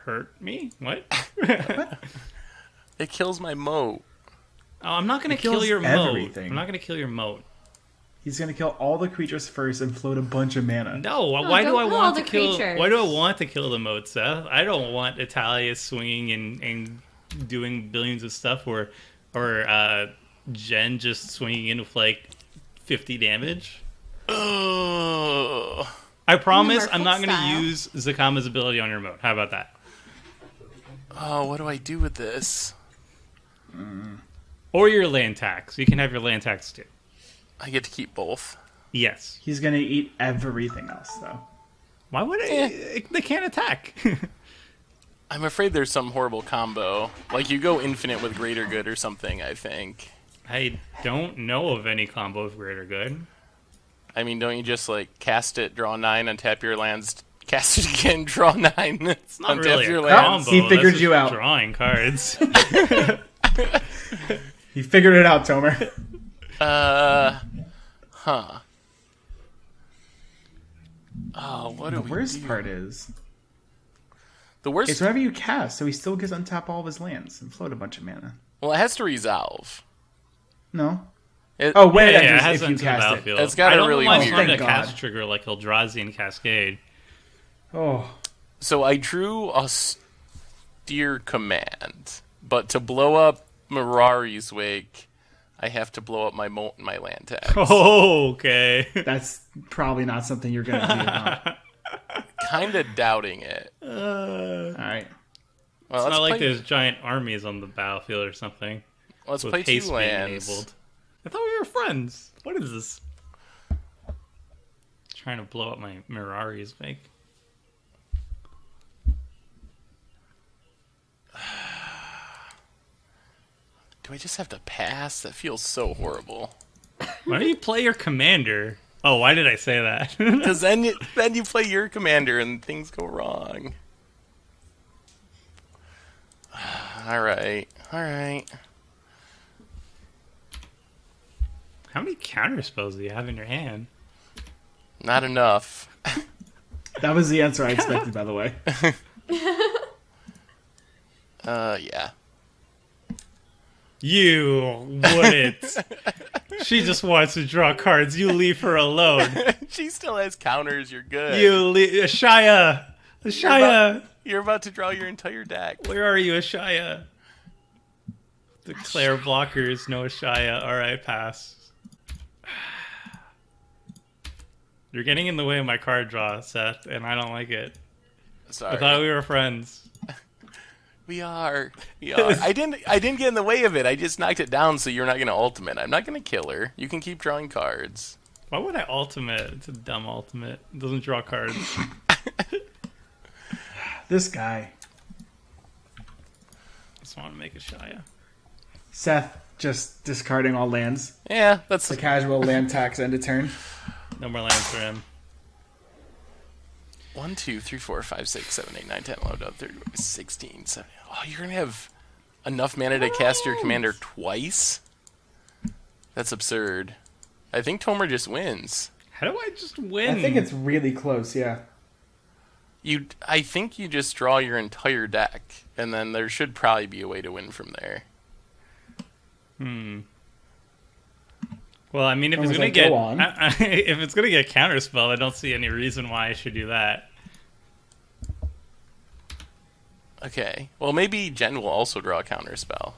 hurt me? What? It kills my moat. Oh, I'm not going to kills kill your moat. everything. I'm not going to kill your moat. He's gonna kill all the creatures first and float a bunch of mana. No, why do I don't kill all want the to kill? creatures. Why do I want to kill the moat, Seth? I don't want Italia swinging and doing billions of stuff, or Jen just swinging in with like 50 damage. Ugh. I promise Merfolk I'm not going to style. use Zacama's ability on your moat. How about that? Oh, what do I do with this? Or your land tax. You can have your land tax too. I get to keep both. Yes. He's gonna eat everything else, though. Why would they can't attack? I'm afraid there's some horrible combo. Like you go infinite with greater good or something, I think. I don't know of any combo of greater good. I mean, don't you just like cast it, draw 9, untap your lands, cast it again, draw 9, It's not untap really your a lands? combo. He figured That's you just out. Drawing cards. He figured it out, Tomer. Huh. Oh, what do The we worst do? part is, The worst. it's whenever you cast, so he still gets untap all of his lands and float a bunch of mana. Well, it has to resolve. No. It, Oh, when it Yeah, it enters, has if you into the cast it. battlefield. It's got I a don't really know why weird- it's not a Thank God. cast trigger like Eldrazi and Cascade. Oh, So I drew a steer command, but to blow up Mirari's Wake, I have to blow up my moat and my land tax. Oh, okay. that's probably not something you're gonna do. Huh? Kind of doubting it. All right. Well, It's let's not like play, there's giant armies on the battlefield or something. let's With play haste 2 being lands. enabled. I thought we were friends. What is this? Trying to blow up my Mirari's Wake. Do I just have to pass? That feels so horrible. Why don't you play your commander? Oh, why did I say that? Because then you play your commander and things go wrong. All right. How many counter spells do you have in your hand? Not enough. That was the answer I expected, by the way. Yeah. You wouldn't. She just wants to draw cards. You leave her alone. She still has counters. You're good. You leave. Ashaya! Ashaya! You're about to draw your entire deck. Where are you, Ashaya? Declare blockers, no Ashaya. Alright, pass. You're getting in the way of my card draw, Seth, and I don't like it. Sorry. I thought we were friends. We are. I didn't get in the way of it. I just knocked it down so you're not going to ultimate. I'm not going to kill her. You can keep drawing cards. Why would I ultimate? It's a dumb ultimate. It doesn't draw cards. This guy, Just want to make Ashaya. Seth, just discarding all lands. Yeah, that's The casual land tax end of turn. No more lands for him. 1, 2, 3, 4, 5, 6, 7, 8, 9, 10, 11, 12, 13, 16, 17. Oh, you're going to have enough mana to cast your commander twice? That's absurd. I think Tomer just wins. How do I just win? I think it's really close, yeah. I think you just draw your entire deck, and then there should probably be a way to win from there. Well, I mean, if it's Tomer's gonna like, get "Go on." if it's gonna get counterspell, I don't see any reason why I should do that. Okay. Well, maybe Jen will also draw a counterspell.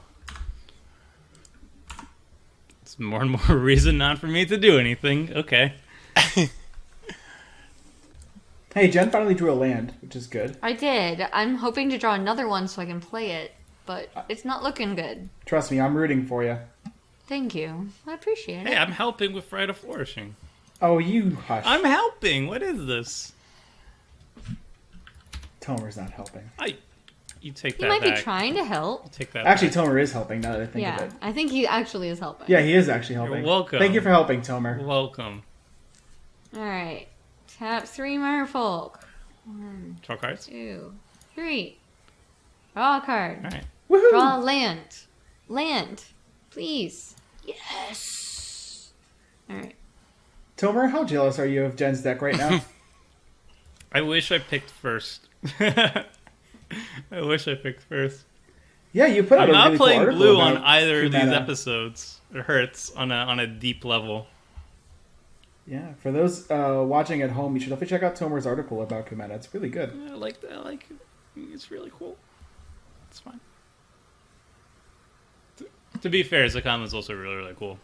It's more and more reason not for me to do anything. Okay. Hey, Jen finally drew a land, which is good. I did. I'm hoping to draw another one so I can play it, but it's not looking good. Trust me, I'm rooting for you. Thank you. I appreciate Hey, it. I'm helping with Right of Flourishing. Oh, you hush. I'm helping. What is this? Tomer's not helping. You take He that might back. be trying to help. Take that. Actually, back. Tomer is helping now that I think Yeah, of it. I think he actually is helping. Yeah, he is actually helping. You're welcome. Thank you for helping, Tomer. Welcome. All right. Tap 3 Merfolk. Draw cards. 2, 3. Draw a card. All right. Woohoo! Draw a land. Land. Please. Yes. All right. Tomer, how jealous are you of Jen's deck right now? I wish I picked first. I wish I picked first. Yeah, you put out I'm a not really cool playing article blue on about either of these Kumena. episodes. It hurts on a deep level. Yeah, for those watching at home, you should definitely check out Tomer's article about Kumena. It's really good. Yeah, I like it. It's really cool. It's fine. To be fair, Zacama is also really, really cool.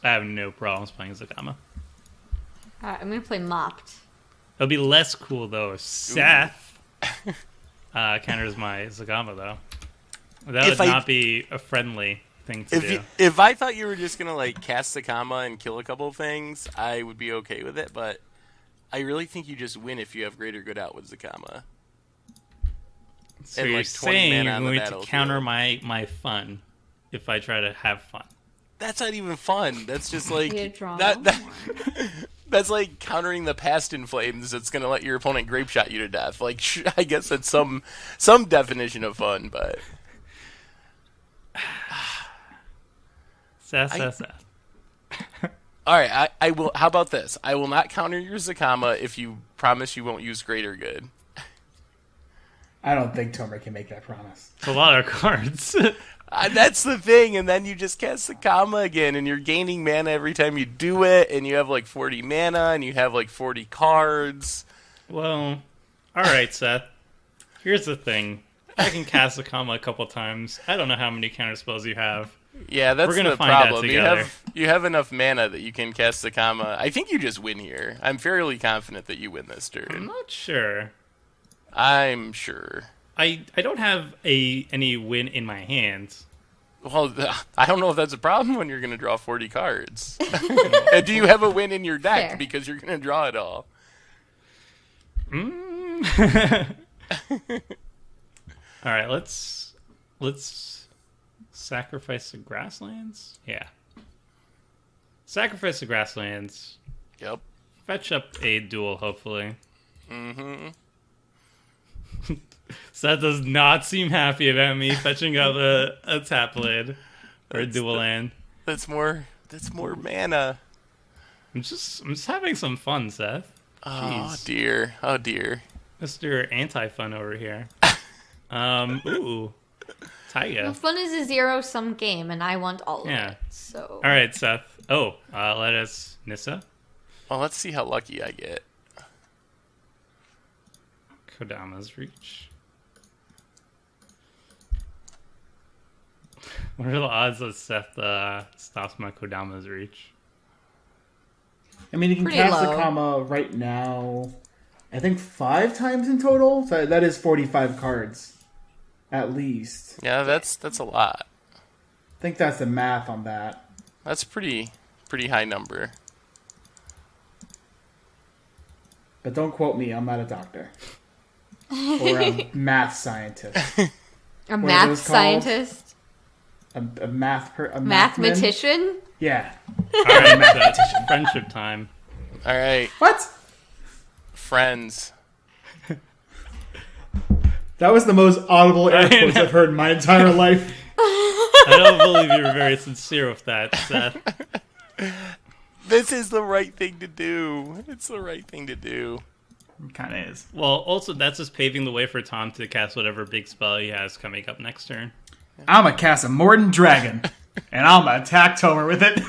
I have no problems playing Zacama. Alright, I'm gonna play Mopped. It'll be less cool, though, if Seth counters my Zacama, though. That would not be a friendly thing to do. If I thought you were just going to, like, cast Zacama and kill a couple of things, I would be okay with it, but I really think you just win if you have Greater Good out with Zacama. So and you're like 20 saying mana you're on the going to battlefield. counter my fun if I try to have fun. That's not even fun. That's just like You draw that's like countering the Past in Flames. That's gonna let your opponent grape shot you to death. Like I guess that's some definition of fun, but Seth. all right. I will. How about this? I will not counter your Zacama if you promise you won't use Greater Good. I don't think Tomer can make that promise. It's a lot of cards. That's the thing, and then you just cast Zacama again, and you're gaining mana every time you do it, and you have like 40 mana, and you have like 40 cards. Well, alright, Seth. Here's the thing. I can cast Zacama a couple times. I don't know how many counter spells you have. Yeah, that's We're gonna the find out problem. together. You have enough mana that you can cast Zacama. I think you just win here. I'm fairly confident that you win this I'm turn. not sure. I'm sure. I don't have any win in my hands. Well, I don't know if that's a problem when you're going to draw 40 cards. Do you have a win in your deck Fair. because you're going to draw it all? All right, let's sacrifice the grasslands. Yeah, sacrifice the grasslands. Yep. Fetch up a duel, hopefully. Mm-hmm. Seth does not seem happy about me fetching up a tap lid or a dual land. That's more mana. I'm just having some fun, Seth. Oh Jeez. dear. Oh dear. Mr. Anti-Fun over here. Ooh. Taiga. Well, fun is a zero-sum game, and I want all of Yeah. it. So All right, Seth. Oh, let us Nissa. Well, let's see how lucky I get. Kodama's Reach. What are the odds that Seth stops my Kodama's Reach? I mean, you can Pretty cast low. Zacama right now, I think 5 times in total. So that is 45 cards, at least. Yeah, that's a lot. I think that's the math on that. That's pretty high number. But don't quote me, I'm not a doctor. Or a math scientist. a are math those called? scientist, A mathman? mathematician. Yeah. All right, Seth. Friendship time. All right, What? friends. That was the most audible air quotes I've heard in my entire life. I don't believe you were very sincere with that, Seth. This is the right thing to do. It's the right thing to do. Kind of is. Well, also, that's just paving the way for Tom to cast whatever big spell he has coming up next turn. I'm going to cast a Morden Dragon, and I'm going to attack Tomer with it.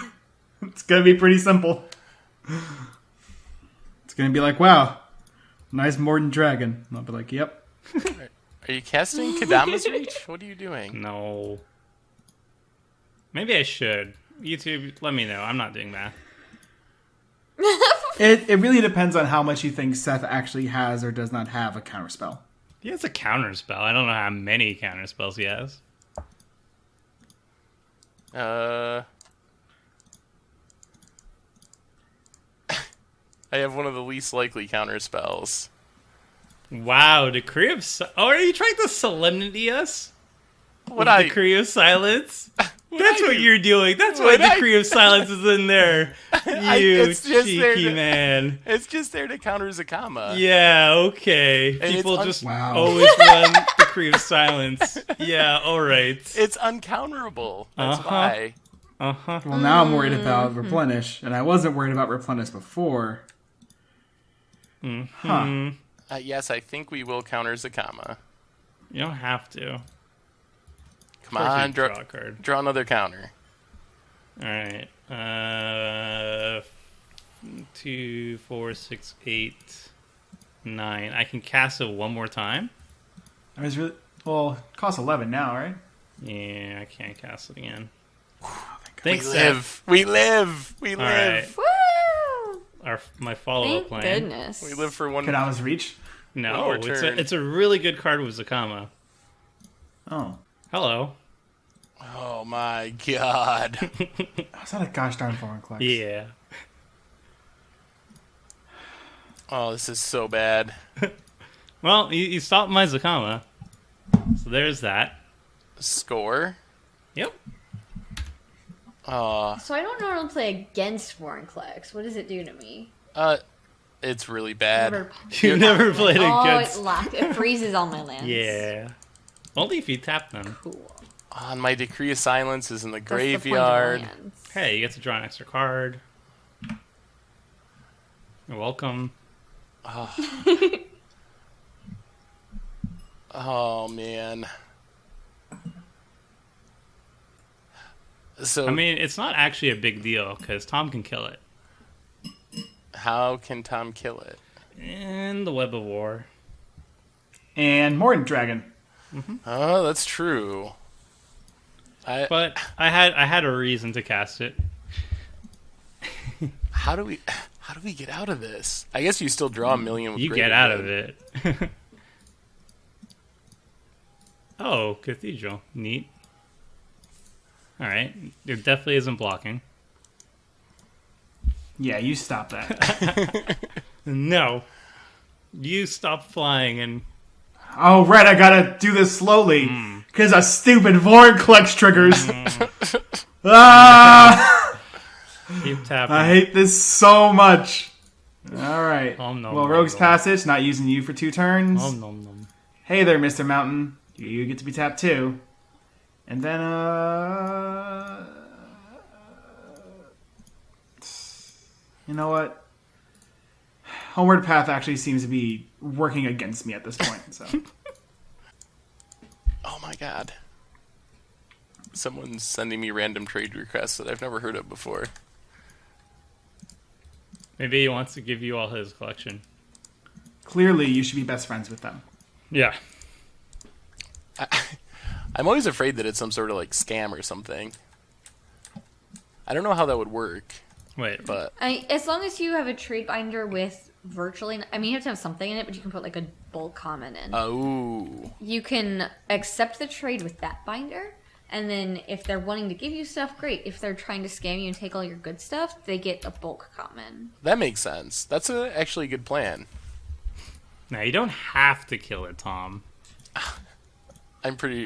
It's going to be pretty simple. It's going to be like, wow, nice Morden Dragon. And I'll be like, yep. Are you casting Kodama's Reach? What are you doing? No. Maybe I should. YouTube, let me know. I'm not doing that. It really depends on how much you think Seth actually has or does not have a counterspell. He has a counter spell. I don't know how many counter spells he has. I have one of the least likely counter spells. Wow, Decree of Oh, are you trying to solemnity us? What With Decree of Silence? That's what you're doing. That's why What'd I- Decree of Silence is in there. You it's just there cheeky to- man. It's just there to counter Zacama. Yeah, okay. And People it's just Wow. always run Decree of Silence. Yeah, alright. It's uncounterable. That's Uh-huh. why. Uh-huh. Well, now I'm worried about Replenish, and I wasn't worried about Replenish before. Huh. Yes, I think we will counter Zacama. You don't have to. Come on, Draw a card. draw another counter. All right. 2, 4, 6, 8, 9. I can cast it one more time. I was really it costs 11 now, right? Yeah, I can't cast it again. We Thanks, live. We live. We All live. Woo! My follow-up Thank plan. goodness. We live for one. Kadawa's Reach. No, more it's turn. a really good card with Zacama. Oh. Hello. Oh my god. How's that a gosh darn foreign collection? Yeah. Oh, this is so bad. Well, you stopped my Zacama. So there's that. Score. Yep. Oh, So I don't normally play against foreign collects. What does it do to me? it's really bad. Never- You never played against... It freezes all my lands. Yeah. Only if you tap them. Cool. On my Decree of Silence is in the That's the point of graveyard. lands. Hey, you get to draw an extra card. You're welcome. Oh man. So I mean, it's not actually a big deal, because Tom can kill it. how can Tom kill it? In the Web of War. And Mordant Dragon. Oh, that's true. But I had a reason to cast it. How do we get out of this? I guess you still draw a million with You Greater get out Good. of it. Oh, Cathedral. Neat. Alright. It definitely isn't blocking. Yeah, you stop that. No. You stop flying and... Oh, right, I gotta do this slowly. Because a stupid Void Clutch triggers. Ah! Keep tapping. I hate this so much. Alright. Nom, nom, Well, nom, Rogue's nom. Passage, not using you for 2 turns. Nom, nom, nom. Hey there, Mr. Mountain. You get to be tapped too. And then, you know what? Homeward Path actually seems to be working against me at this point, so. Oh my god. Someone's sending me random trade requests that I've never heard of before. Maybe he wants to give you all his collection. Clearly, you should be best friends with them. Yeah. I'm always afraid that it's some sort of like scam or something. I don't know how that would work, Wait. but As long as you have a trade binder with virtually... I mean, you have to have something in it, but you can put like a bulk comment in. oh, You can accept the trade with that binder, and then if they're wanting to give you stuff, great. If they're trying to scam you and take all your good stuff, they get a bulk comment. that makes sense. That's actually a good plan. Now, you don't have to kill it, Tom. I'm pretty.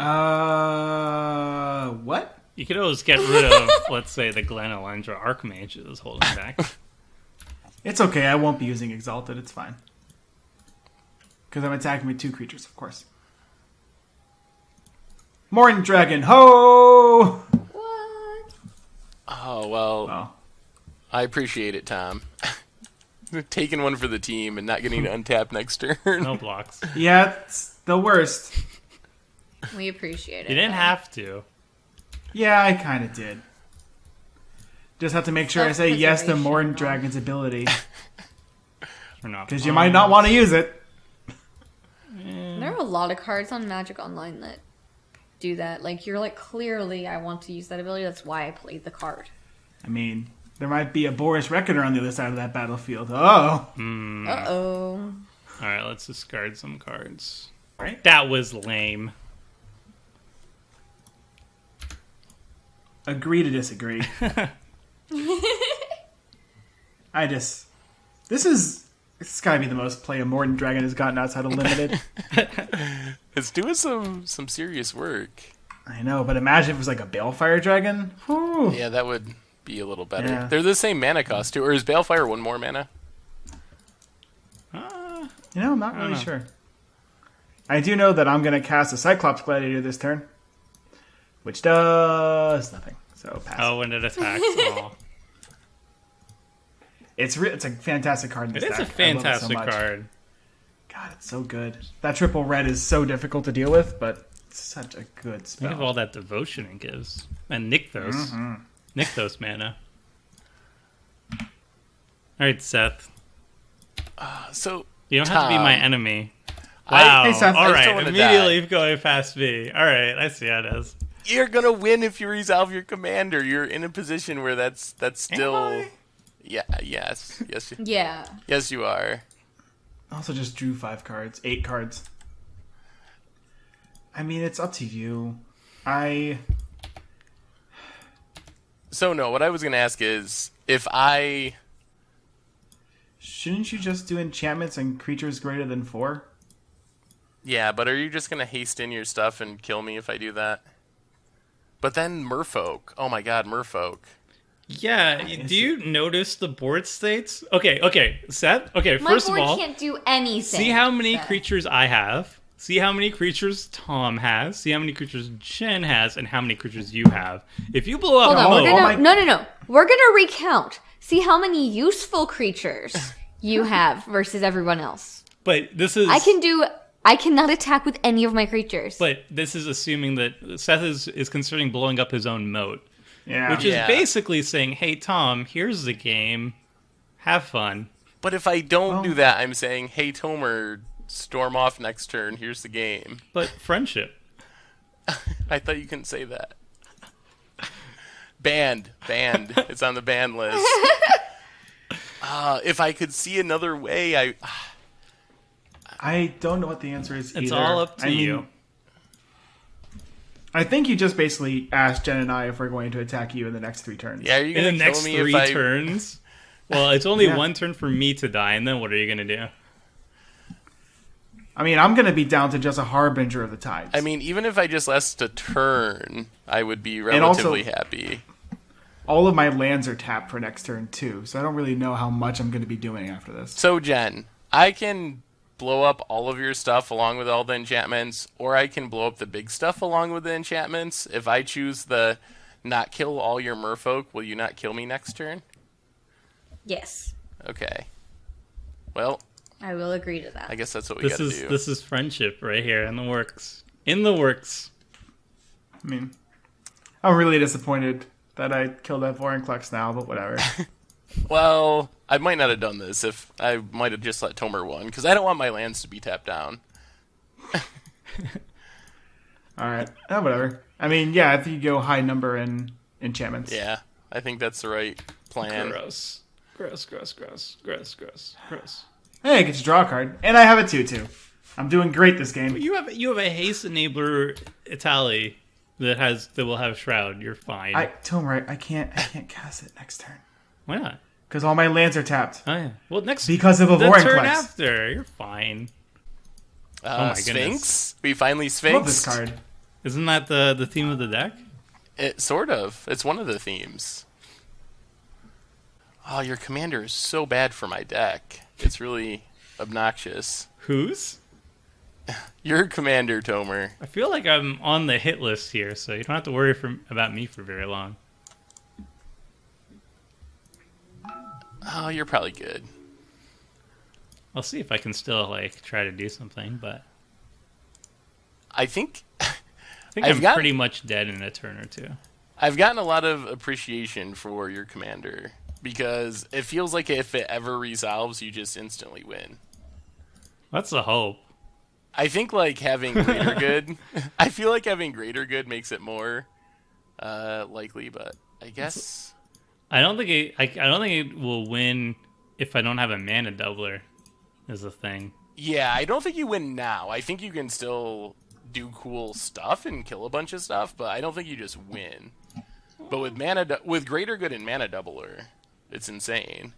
What? You could always get rid of, let's say, the Glen Elendra Archmage that is holding back. It's okay, I won't be using Exalted, it's fine. Because I'm attacking with 2 creatures, of course. Morning Dragon, ho! What? Oh well, Well, I appreciate it, Tom. Taking one for the team and not getting to untap next turn. No blocks. yeah, it's the worst. We appreciate it. You didn't have to. Yeah, I kind of did. Just have to make sure I say yes to Self-preservation, Morning though. Dragon's ability. Or not. Because you might not want to use it. There are a lot of cards on Magic Online that do that. Like, you're like, clearly I want to use that ability. That's why I played the card. I mean, there might be a Boris Reckoner on the other side of that battlefield. Oh! Uh-oh. Alright, let's discard some cards. Right? That was lame. Agree to disagree. This gotta be the most play a Morton Dragon has gotten outside of Limited. It's doing some serious work. I know, but imagine if it was like a Balefire Dragon. Whew. Yeah, that would be a little better. Yeah. They're the same mana cost too, or is Balefire 1 more mana? You know, I'm not really know. sure. I do know that I'm gonna cast a Cyclops Gladiator this turn. Which does nothing. So pass. Oh, when it attacks. Oh. It's a fantastic card in this It is a deck. I love it so fantastic much. card. God, God, it's so good. That triple red is so difficult to deal with, but it's such a good spell. Think of all that devotion it gives. And Nykthos. Mm-hmm. Nykthos mana. Alright, Seth. So You don't have to be Tom, my enemy. Wow. Hey, Seth, I All still right. wanna Immediately going past me. All right. I see how it is. you're gonna win if you resolve your commander. You're in a position where that's still. Am I? Yeah. Yes. Yeah. Yes, you are. I also just drew 8 cards. I mean, it's up to you. So no, what I was gonna ask is if I. Shouldn't you just do enchantments and creatures greater than 4? Yeah, but are you just gonna haste in your stuff and kill me if I do that? But then Merfolk. Oh my God, Merfolk. Yeah. Do you notice the board states? Okay. Seth. Okay. My First of board all, can't do anything. see how many Seth. creatures I have. See how many creatures Tom has. See how many creatures Jen has, and how many creatures you have. If you blow up, Hold on, Mo, we're gonna no. We're gonna recount. See how many useful creatures you have versus everyone else. but this is I cannot attack with any of my creatures. But this is assuming that Seth is considering blowing up his own moat, Yeah. which is basically saying, "Hey Tom, here's the game. Have fun." But if I don't do that, I'm saying, hey Tomer, storm off next turn. Here's the game. But friendship. I thought you couldn't say that. Banned. It's on the ban list. If I could see another way, I don't know what the answer is It's either. all up to you. I think you just basically asked Jen and I if we're going to attack you in the next 3 turns. yeah, are you In the gonna next kill me 3 if I? turns. Well, it's only Yeah. one turn for me to die, and then what are you gonna do? I mean, I'm going to be down to just a Harbinger of the Tides. I mean, even if I just last a turn, I would be And also- relatively happy. all of my lands are tapped for next turn, too, so I don't really know how much I'm going to be doing after this. So Jen, I can blow up all of your stuff along with all the enchantments, or I can blow up the big stuff along with the enchantments. If I choose the not kill all your merfolk, will you not kill me next turn? yes, Okay. Well, I will agree to that. I guess that's what we gotta do. This is friendship right here in the works. In the works. I mean, I'm really disappointed that I killed that Vorinclex now, but whatever. Well, I might not have done this if I might have just let Tomer win, because I don't want my lands to be tapped down. Alright, whatever. I mean, yeah, if you go high number in enchantments. Yeah, I think that's the right plan. Gross. Hey, I get to draw a card. And I have a 2/2. I'm doing great this game. You have a haste enabler Etali that will have Shroud. You're fine. Tomer, I can't cast it next turn. Why not? Because all my lands are tapped. Oh yeah. Well, next Because of a the Vorinclex. turn after, you're fine. Oh my Sphinx? goodness. We finally I Sphinx. love this card. Isn't that the theme of the deck? It sort of. It's one of the themes. Oh, your commander is so bad for my deck. It's really obnoxious. Whose? Your commander, Tomer. I feel like I'm on the hit list here, so you don't have to worry about me for very long. Oh, you're probably good. I'll see if I can still try to do something, but I think I think I've I'm got- pretty much dead in a turn or two. I've gotten a lot of appreciation for your commander because it feels like if it ever resolves, you just instantly win. That's the hope. I think having greater good. I feel like having greater good makes it more likely, but I guess I don't think it will win if I don't have a mana doubler. Is the thing. yeah. I don't think you win now. I think you can still do cool stuff and kill a bunch of stuff, but I don't think you just win. But with greater good and mana doubler, it's insane.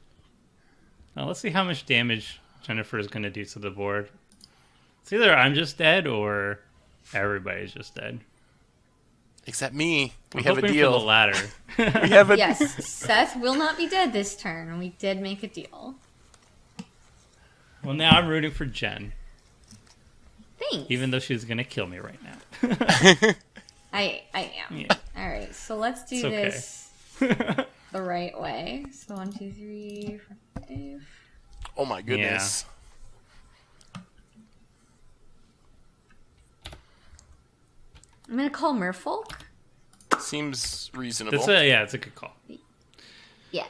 Now let's see how much damage Jennifer is going to do to the board. It's either I'm just dead or everybody's just dead. Except me. We I'm have a hoping deal. for the latter. We have a Yes, Seth will not be dead this turn. We did make a deal. Well, now I'm rooting for Jen, Thanks. even though she's going to kill me right now. I am. Yeah. All right, so let's do It's okay. this the right way. So 1, 2, 3, 4, 5. Oh my goodness. I'm gonna call Merfolk. Seems reasonable. It's a good call. Yeah.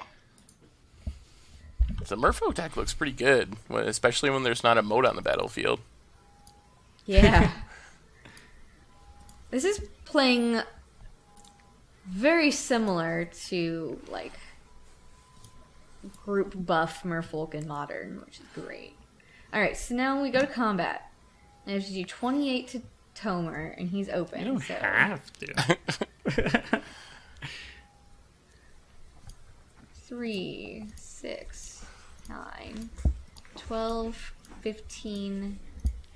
The Merfolk deck looks pretty good, especially when there's not a moat on the battlefield. Yeah. This is playing very similar to, like, group buff Merfolk in Modern, which is great. Alright, so now we go to combat. I have to do 28 to Tomer, and he's open. You don't have to. 3, 6, 9, 12, 15,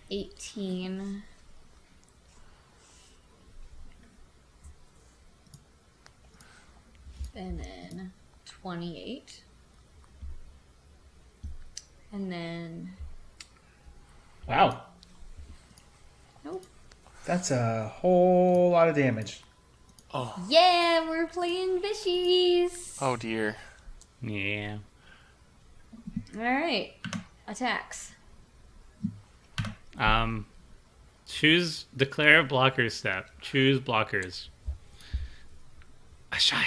18... and then 28, and then Wow. nope. That's a whole lot of damage. Yeah, we're playing fishies. Oh dear. Yeah. All right, attacks. Declare a blocker step. Choose blockers. Ashaya.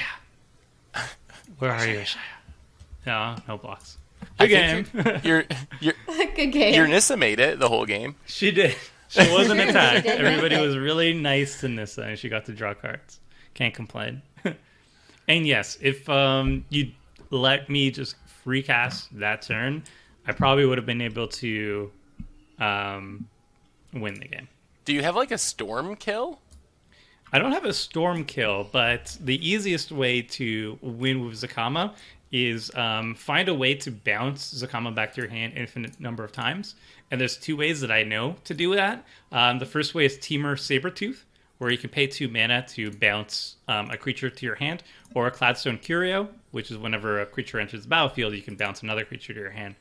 Where are you, Ashaya? No blocks. Good game. You're Good game. your Nissa made it the whole game. She did. She wasn't attacked. She did Everybody make it. was really nice to Nissa, and she got to draw cards. Can't complain. And yes, if you let me just free cast that turn, I probably would have been able to win the game. Do you have like a storm kill? I don't have a storm kill, but the easiest way to win with Zacama is find a way to bounce Zacama back to your hand infinite number of times. And there's two ways that I know to do that. The first way is Temur Sabertooth, where you can pay 2 mana to bounce a creature to your hand, or a Cladstone Curio, which is whenever a creature enters the battlefield, you can bounce another creature to your hand.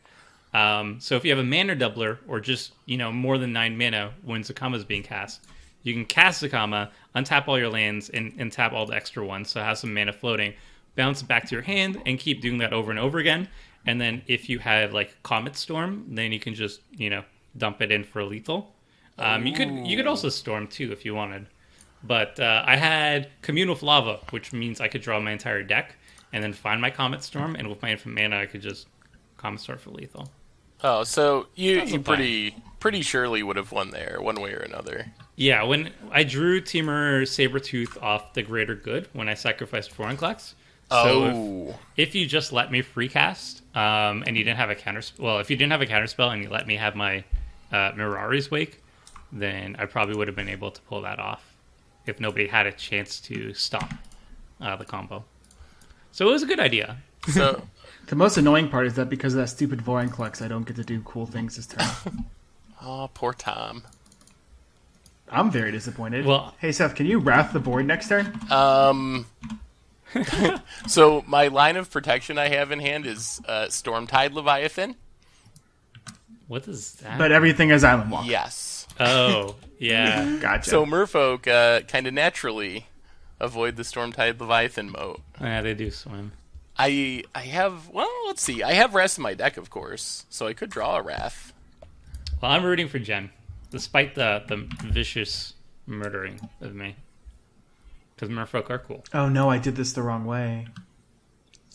So if you have a mana doubler, or just more than 9 mana when Zacama is being cast, you can cast Zacama, untap all your lands, and tap all the extra ones, so have some mana floating, bounce it back to your hand, and keep doing that over and over again. And then if you have like Comet Storm, then you can just dump it in for lethal. You could also Storm too if you wanted, but I had Commune with Lava, which means I could draw my entire deck and then find my Comet Storm, and with my infinite mana I could just Comet Storm for lethal. Oh, so you Sounds pretty surely would have won there one way or another. Yeah, when I drew Temur Sabertooth off the Greater Good when I sacrificed Vorinclex. So if you just let me free cast, and you didn't have a if you didn't have a counterspell and you let me have my Mirari's Wake, then I probably would have been able to pull that off if nobody had a chance to stop the combo. So it was a good idea. So The most annoying part is that because of that stupid Vorinclex, I don't get to do cool things this turn. oh, poor Tom. I'm very disappointed. Well- hey Seth, can you wrath the board next turn? So my line of protection I have in hand is Stormtide Leviathan. What is that? But everything is Island Walk. Yes. Oh, yeah. Gotcha. So Merfolk kind of naturally avoid the Stormtide Leviathan moat. Yeah, they do swim. I have, well, let's see. I have Wrath in my deck, of course, so I could draw a Wrath. Well, I'm rooting for Jen, despite the vicious murdering of me. Because Merfolk are cool. oh no, I did this the wrong way.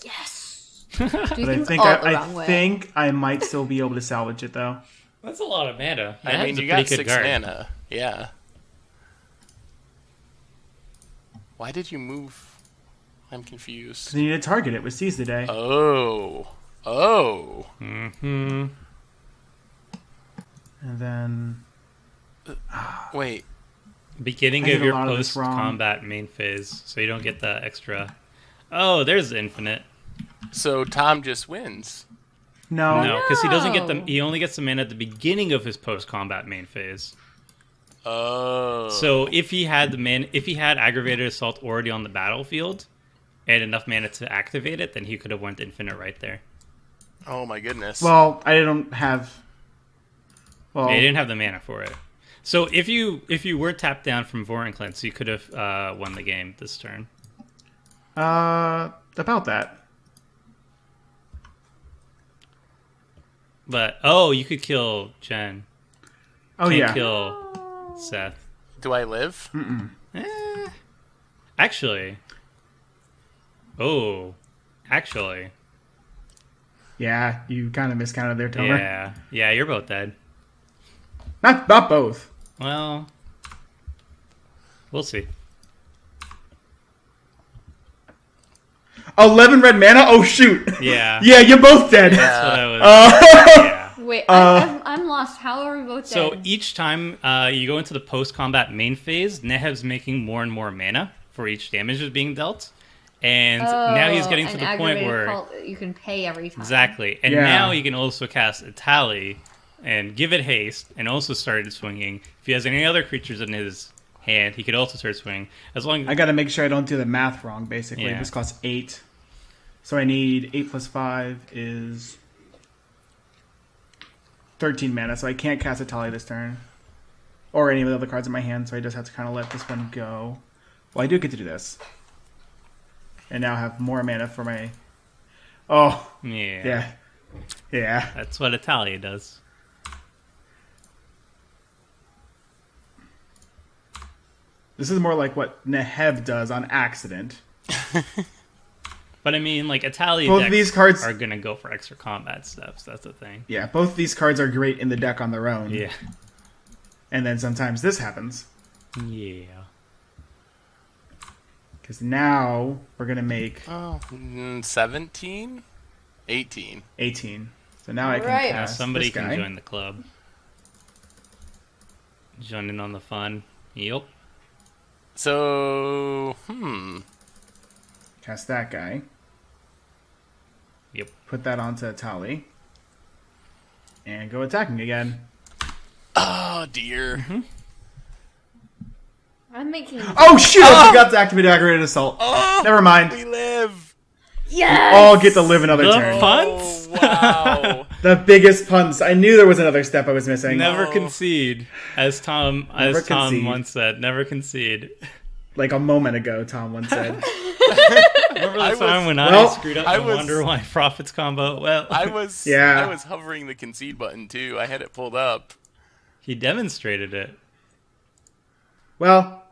Yes. But I things think all the I wrong way. think I might still be able to salvage it though. That's a lot of mana. I mean, you got 6 mana. Yeah. Why did you move? I'm confused. You need to target it with Seize the Day. Oh. Mm-hmm. And then Wait. Beginning I of did a your lot of this wrong. post-combat main phase, so you don't get the extra... Oh, there's the infinite. So Tom just wins. no. No, because he doesn't get them. No. He only gets the mana at the beginning of his post-combat main phase. Oh. So if he had aggravated assault already on the battlefield and enough mana to activate it, then he could have went infinite right there. Oh my goodness. Well, I don't have. Well, Yeah, he didn't have the mana for it. So if you were tapped down from Vorinclex, you could have won the game this turn. about that. But you could kill Jen. Oh Can't yeah. kill Seth. Do I live? Actually. Oh. Actually. Yeah, you kind of miscounted there, Tomer. Yeah. Yeah, you're both dead. Not both. Well, we'll see. 11 red mana? Oh, shoot. Yeah. Yeah, you're both dead. That's what I was. Yeah. Wait, I'm lost. How are we both dead? So each time you go into the post-combat main phase, Neheb's making more and more mana for each damage that's being dealt. And now he's getting to the point where... you can pay every time. Exactly. And now you can also cast Etali and give it haste and also start swinging. If he has any other creatures in his hand, he could also start swinging. As long as... I gotta make sure I don't do the math wrong, basically. Yeah. This costs 8. So I need 8 plus 5 is 13 mana, so I can't cast Etali this turn. Or any of the other cards in my hand, so I just have to kind of let this one go. Well, I do get to do this. And now have more mana for my... Oh. Yeah. Yeah. That's what Etali does. This is more like what Neheb does on accident. But I mean, like, Etali Both decks of these cards are going to go for extra combat steps. That's the thing. Yeah, both of these cards are great in the deck on their own. Yeah. And then sometimes this happens. Yeah. Because now we're going to make 17? 18. 18. So now I can Right. Now cast somebody this can guy. join the club. Join in on the fun. Yep. So, Cast that guy. Yep. Put that onto Etali. And go attacking again. Oh, dear. I'm making... Oh, shoot! I forgot to activate Aggravated Assault. Oh, Never mind. we live. Yes! All get to live another The turn. punts? Oh, wow. The biggest punts. I knew there was another step I was missing. Never Oh. concede, as Tom concede. once said. Never concede. Like a moment ago, Tom once said. Remember the I time was- when well, I screwed up I the was- Wonder Why Profits combo? Well, I was Yeah. I was hovering the concede button too. I had it pulled up. he demonstrated it. Well,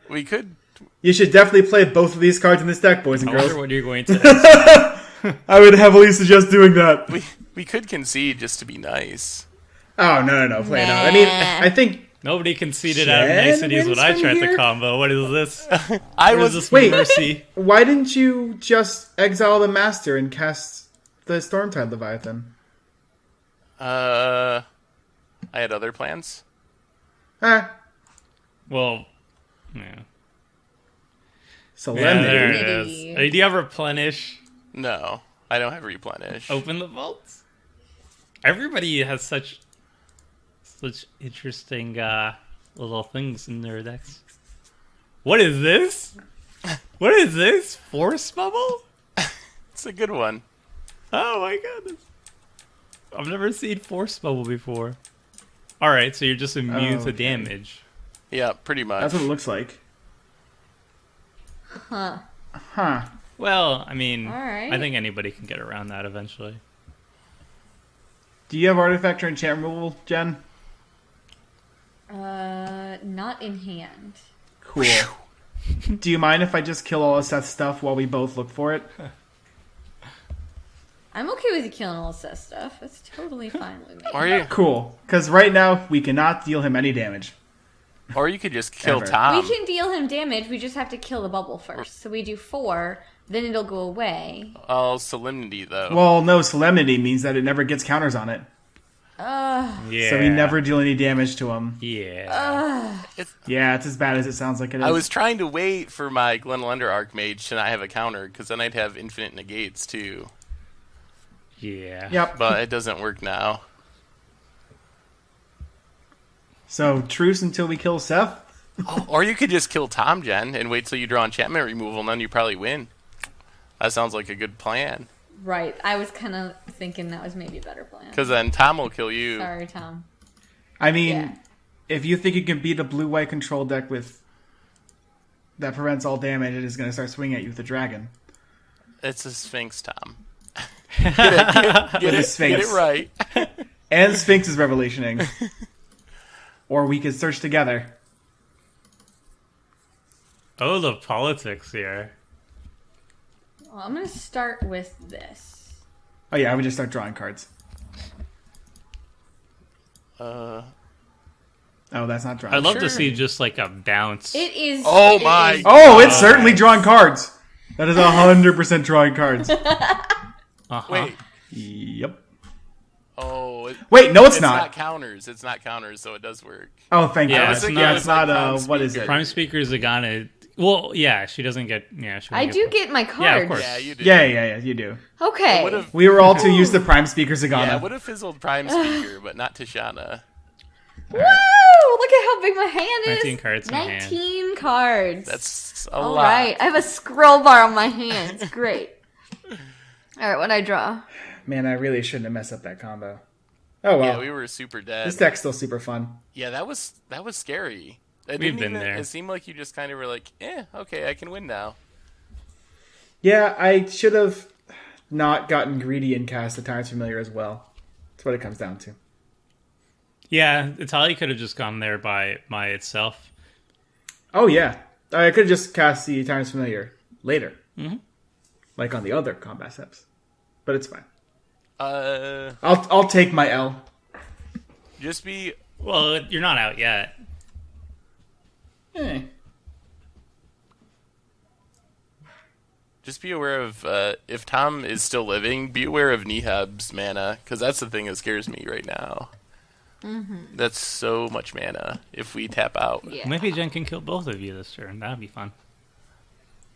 We could you should definitely play both of these cards in this deck, boys and I girls. wonder what you're going to ask. I would heavily suggest doing that. we could concede just to be nice. Oh, no, play it out. I mean, I think... Nobody conceded out of Jen nicety is wins what I from tried to here? combo. What is this? I What is was this Wait. mercy? Why didn't you just exile the Master and cast the Stormtide Leviathan? I had other plans. Well, yeah. Yeah, Solemnity. there it Solemnity. is. Do you have replenish? No, I don't have replenish. Open the vaults? Everybody has such interesting little things in their decks. What is this? What is this? Force bubble? It's a good one. Oh my goodness. I've never seen force bubble before. Alright, so you're just immune to Okay. damage. Yeah, pretty much. That's what it looks like. Huh. Huh. Well, I mean, Alright. I think anybody can get around that eventually. Do you have Artifact or Enchant removal, Jen? Not in hand. Cool. Do you mind if I just kill all of Seth's stuff while we both look for it? I'm okay with you killing all this stuff. That's totally fine with me. Or you, Cool. Because right now, we cannot deal him any damage. or you could just kill Ever. Tom. We can deal him damage, we just have to kill the bubble first. So we do 4, then it'll go away. Oh, Solemnity though. Well, no, Solemnity means that it never gets counters on it. Yeah. So we never deal any damage to him. Yeah. Yeah, it's as bad as it sounds like it is. I was trying to wait for my Glenlunder Archmage to not have a counter, because then I'd have infinite negates too. Yeah. Yep. But it doesn't work now. So, truce until we kill Seth? Oh, or you could just kill Tom, Jen, and wait till you draw enchantment removal, and then you probably win. That sounds like a good plan. Right. I was kind of thinking that was maybe a better plan. Because then Tom will kill you. Sorry, Tom. I mean, Yeah. if you think you can beat a blue-white control deck with that prevents all damage, it is going to start swinging at you with a dragon. It's a Sphinx, Tom. With a Sphinx. Get it right. And Sphinx is revelationing. Or we could search together. Oh, the politics here. Well, I'm going to start with this. Oh yeah, I would just start drawing cards. Uh, Oh, that's not drawing. I'd love Sure. to see just like a bounce. It is. Oh it my is- Oh, it's certainly drawing cards. That is 100% drawing cards. Uh-huh. wait. Yep. Oh. Wait, no, it's It's not. not counters. It's not counters, so it does work. Oh, thank Yeah, God. it's Yeah, not- it's not. Prime What is Speaker. it? Prime Speaker Zacama. Well, yeah, she doesn't get. Yeah, she I won't do get my cards. Yeah, of course. Yeah, you do. Yeah, you do. Okay. Would have. We were all too used to Prime Speaker Zagana. Yeah, would have fizzled Prime Speaker, but not Tishana. Woo! Look at how big my hand is. 19 cards in hand. 19 cards. That's a All lot. right. I have a scroll bar on my hands. Great. All right, what'd I draw? Man, I really shouldn't have messed up that combo. Oh well. Yeah, we were super dead. This deck's still super fun. Yeah, that was scary. It We've didn't been even- there. It seemed like you just kind of were like, okay, I can win now. Yeah, I should have not gotten greedy and cast the Tyrant's Familiar as well. That's what it comes down to. Yeah, Etali could have just gone there by itself. Oh yeah, I could have just cast the Tyrant's Familiar later, like on the other combat steps. But it's fine. I'll take my L. Just be Well, you're not out yet. Just be aware of, if Tom is still living, be aware of Nihab's mana, because that's the thing that scares me right now. Mm-hmm. That's so much mana if we tap out. Yeah. Maybe Jen can kill both of you this turn. That'd be fun.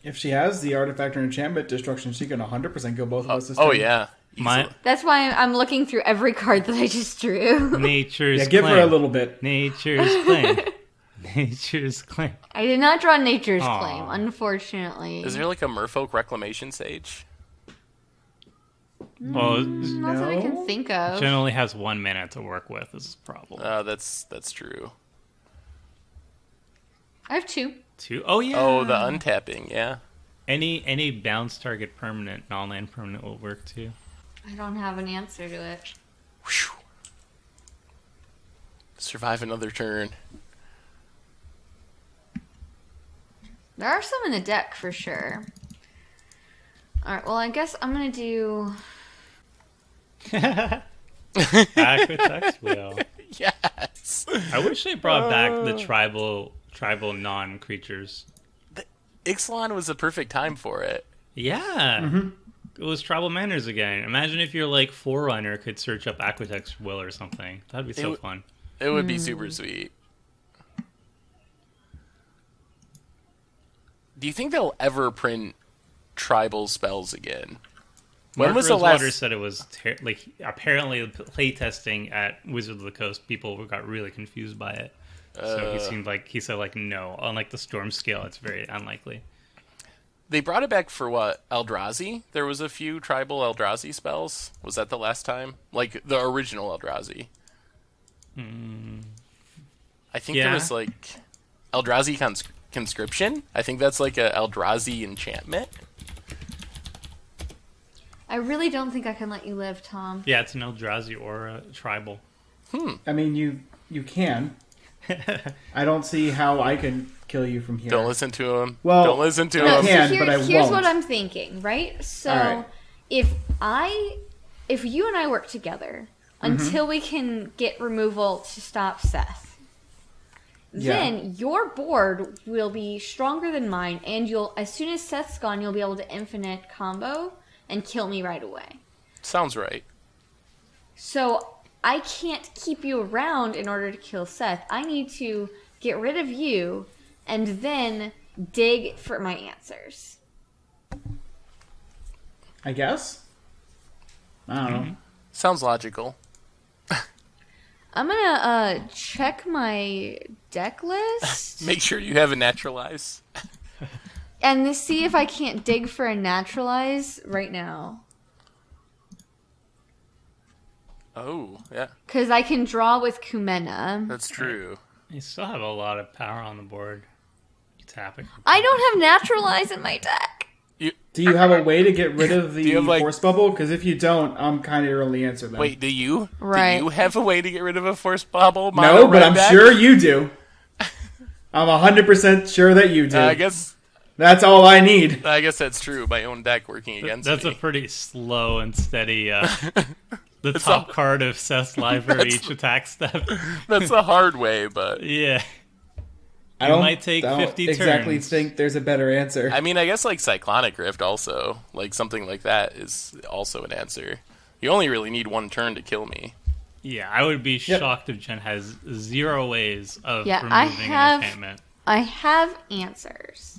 If she has the artifact or enchantment destruction, she can 100% kill both of us this Oh, turn. yeah. My That's why I'm looking through every card that I just drew. nature's Yeah, give claim. her a little bit. Nature's claim. Nature's claim. I did not draw Nature's Aw. Claim, unfortunately. Is there like a Merfolk Reclamation Sage? Well, Not that I can No? think of. Jen only has 1 minute to work with. This is a problem. That's true. I have 2. 2. Oh yeah. Oh, the untapping, yeah. Any bounce target permanent, non-land permanent will work too. I don't have an answer to it. Whew. Survive another turn. There are some in the deck for sure. Alright, well, I guess I'm gonna do. Aquetex wheel. Yes. I wish they brought back the tribal non-creatures. Ixalan was the perfect time for it. Yeah. It was tribal manners again. Imagine if your like Forerunner could search up Aquetex will or something. That'd be so fun. It would be super sweet. Do you think they'll ever print tribal spells again? When Mark was the Rosewater last? said it was like apparently the playtesting at Wizards of the Coast, people got really confused by it. So he said like no, on like the storm scale, it's very unlikely. They brought it back for what? Eldrazi? There was a few tribal Eldrazi spells. Was that the last time? Like the original Eldrazi? I think there Yeah. was like Eldrazi conscription. I think that's like a Eldrazi enchantment. I really don't think I can let you live, Tom. Yeah, it's an Eldrazi or a tribal. I mean, you can. I don't see how I can kill you from here. Don't listen to him. Well, don't listen to no, him. can, but I here's won't. what I'm thinking, right? So All right. if you and I work together until we can get removal to stop Seth, Yeah. then your board will be stronger than mine, and you'll as soon as Seth's gone, you'll be able to infinite combo and kill me right away. Sounds right. So I can't keep you around in order to kill Seth. I need to get rid of you and then dig for my answers. I guess. I don't know. Sounds logical. I'm gonna check my deck list Make sure you have a naturalize. and see if I can't dig for a naturalize right now. Oh, yeah. Because I can draw with Kumena. That's true. You still have a lot of power on the board. Tapping. I don't have naturalize in my deck. Do you have a way to get rid of the you have, like- force bubble? Because if you don't, I'm kind of your only answer then. Wait, do you? Right. Do you have a way to get rid of a force bubble? No, but I'm sure you do. I'm 100% sure that you do. I guess That's all I need. I guess that's true. My own deck working against That's me. a pretty slow and steady. The top card of Seth's library each attack step. That's the hard way, but Yeah. I don't, might take I don't 50 exactly turns. think there's a better answer. I mean, I guess like Cyclonic Rift also, like something like that is also an answer. You only really need one turn to kill me. Yeah, I would be shocked if Jen has 0 ways of removing an enchantment. I have answers.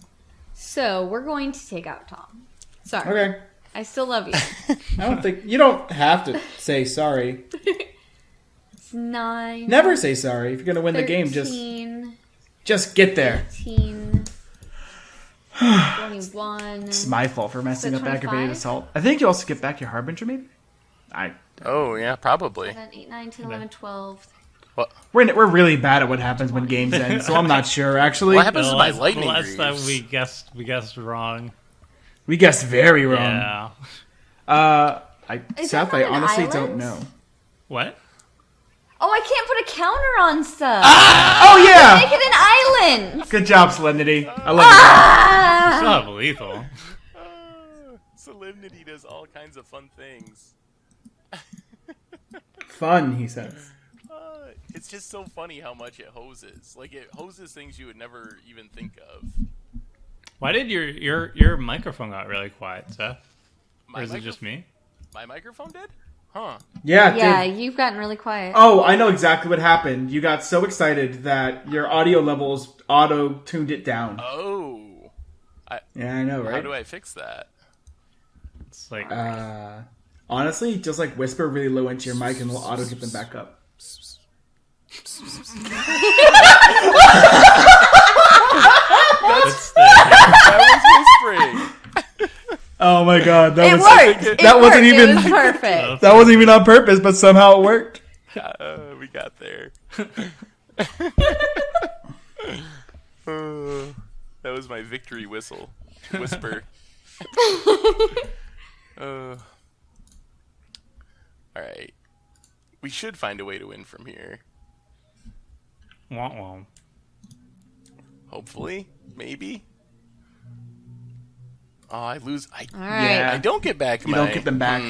So we're going to take out Tom. Sorry. Okay. I still love you. I don't think you don't have to say sorry. It's 9. Never say sorry if you're gonna win 13, the game. Just get there. 15, 21. It's my fault for messing So up aggravated 25? assault. I think you also get back your Harbinger, maybe. Oh yeah, probably. 7, 8, 9, 10, 11, 12. We're really bad at what happens when games end, so I'm not sure actually. What happens to my The lightning last time greaves? we guessed wrong. We guessed very wrong. Yeah. Is Seth, that I not an honestly island? don't know. What? Oh, I can't put a counter on stuff. Oh yeah! Make it an island. Good job, Solemnity. I love Ah! Still have lethal. Solemnity does all kinds of fun things. it. Fun, he says. It's just so funny how much it hoses. Like it hoses things you would never even think of. Why did your microphone got really quiet, Seth? Or is it just me? My microphone did? Huh. Yeah, Yeah, dude. you've gotten really quiet. Oh, I know exactly what happened. You got so excited that your audio levels auto-tuned it down. Oh. Yeah, I know, How right? do I fix that? It's like Honestly, just like whisper really low into your mic and we'll auto-get them back up. it's the, That was whispering. Oh my god, that It was worked. that wasn't It even was perfect. that wasn't even on purpose, but somehow it worked. We got there. That was my victory whistle. Whisper. Alright. We should find a way to win from here. womp. Hopefully. Maybe. Oh, I lose. All right. Yeah. I don't get back You my... don't get them back.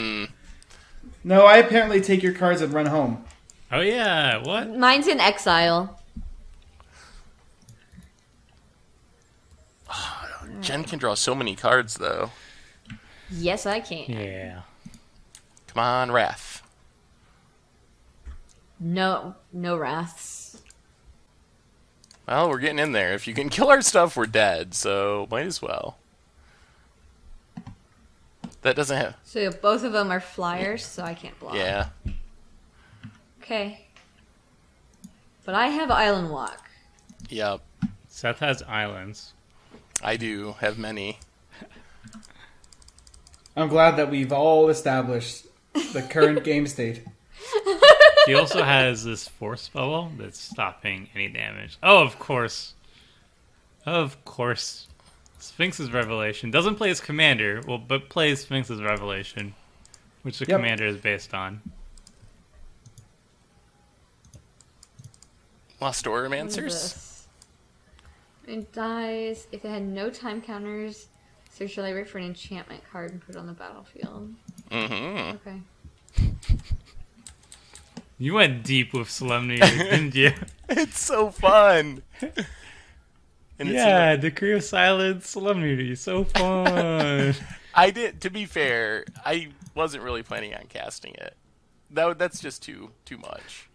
No, I apparently take your cards and run home. Oh yeah, what? Mine's in exile. Jen can draw so many cards, though. Yes, I can. Yeah. Come on, Wrath. No wraths. Well, we're getting in there. If you can kill our stuff, we're dead, so might as well. That doesn't have... So both of them are flyers, so I can't block. Yeah. Okay. But I have Island Walk. Yep. Seth has islands. I do have many. I'm glad that we've all established the current game state. He also has this force bubble that's stopping any damage. Oh, of course. Of course. Sphinx's Revelation. Doesn't play as commander, well, but plays Sphinx's Revelation, which the commander is based on. Lost Oromancers? It dies if it had no time counters. Search your library for an enchantment card and put it on the battlefield. Mm-hmm. Okay. You went deep with Solemnity, didn't you? It's so fun! And Yeah, Decree of Silence, Solemnity, so fun. I did. To be fair, I wasn't really planning on casting it. That's just too much.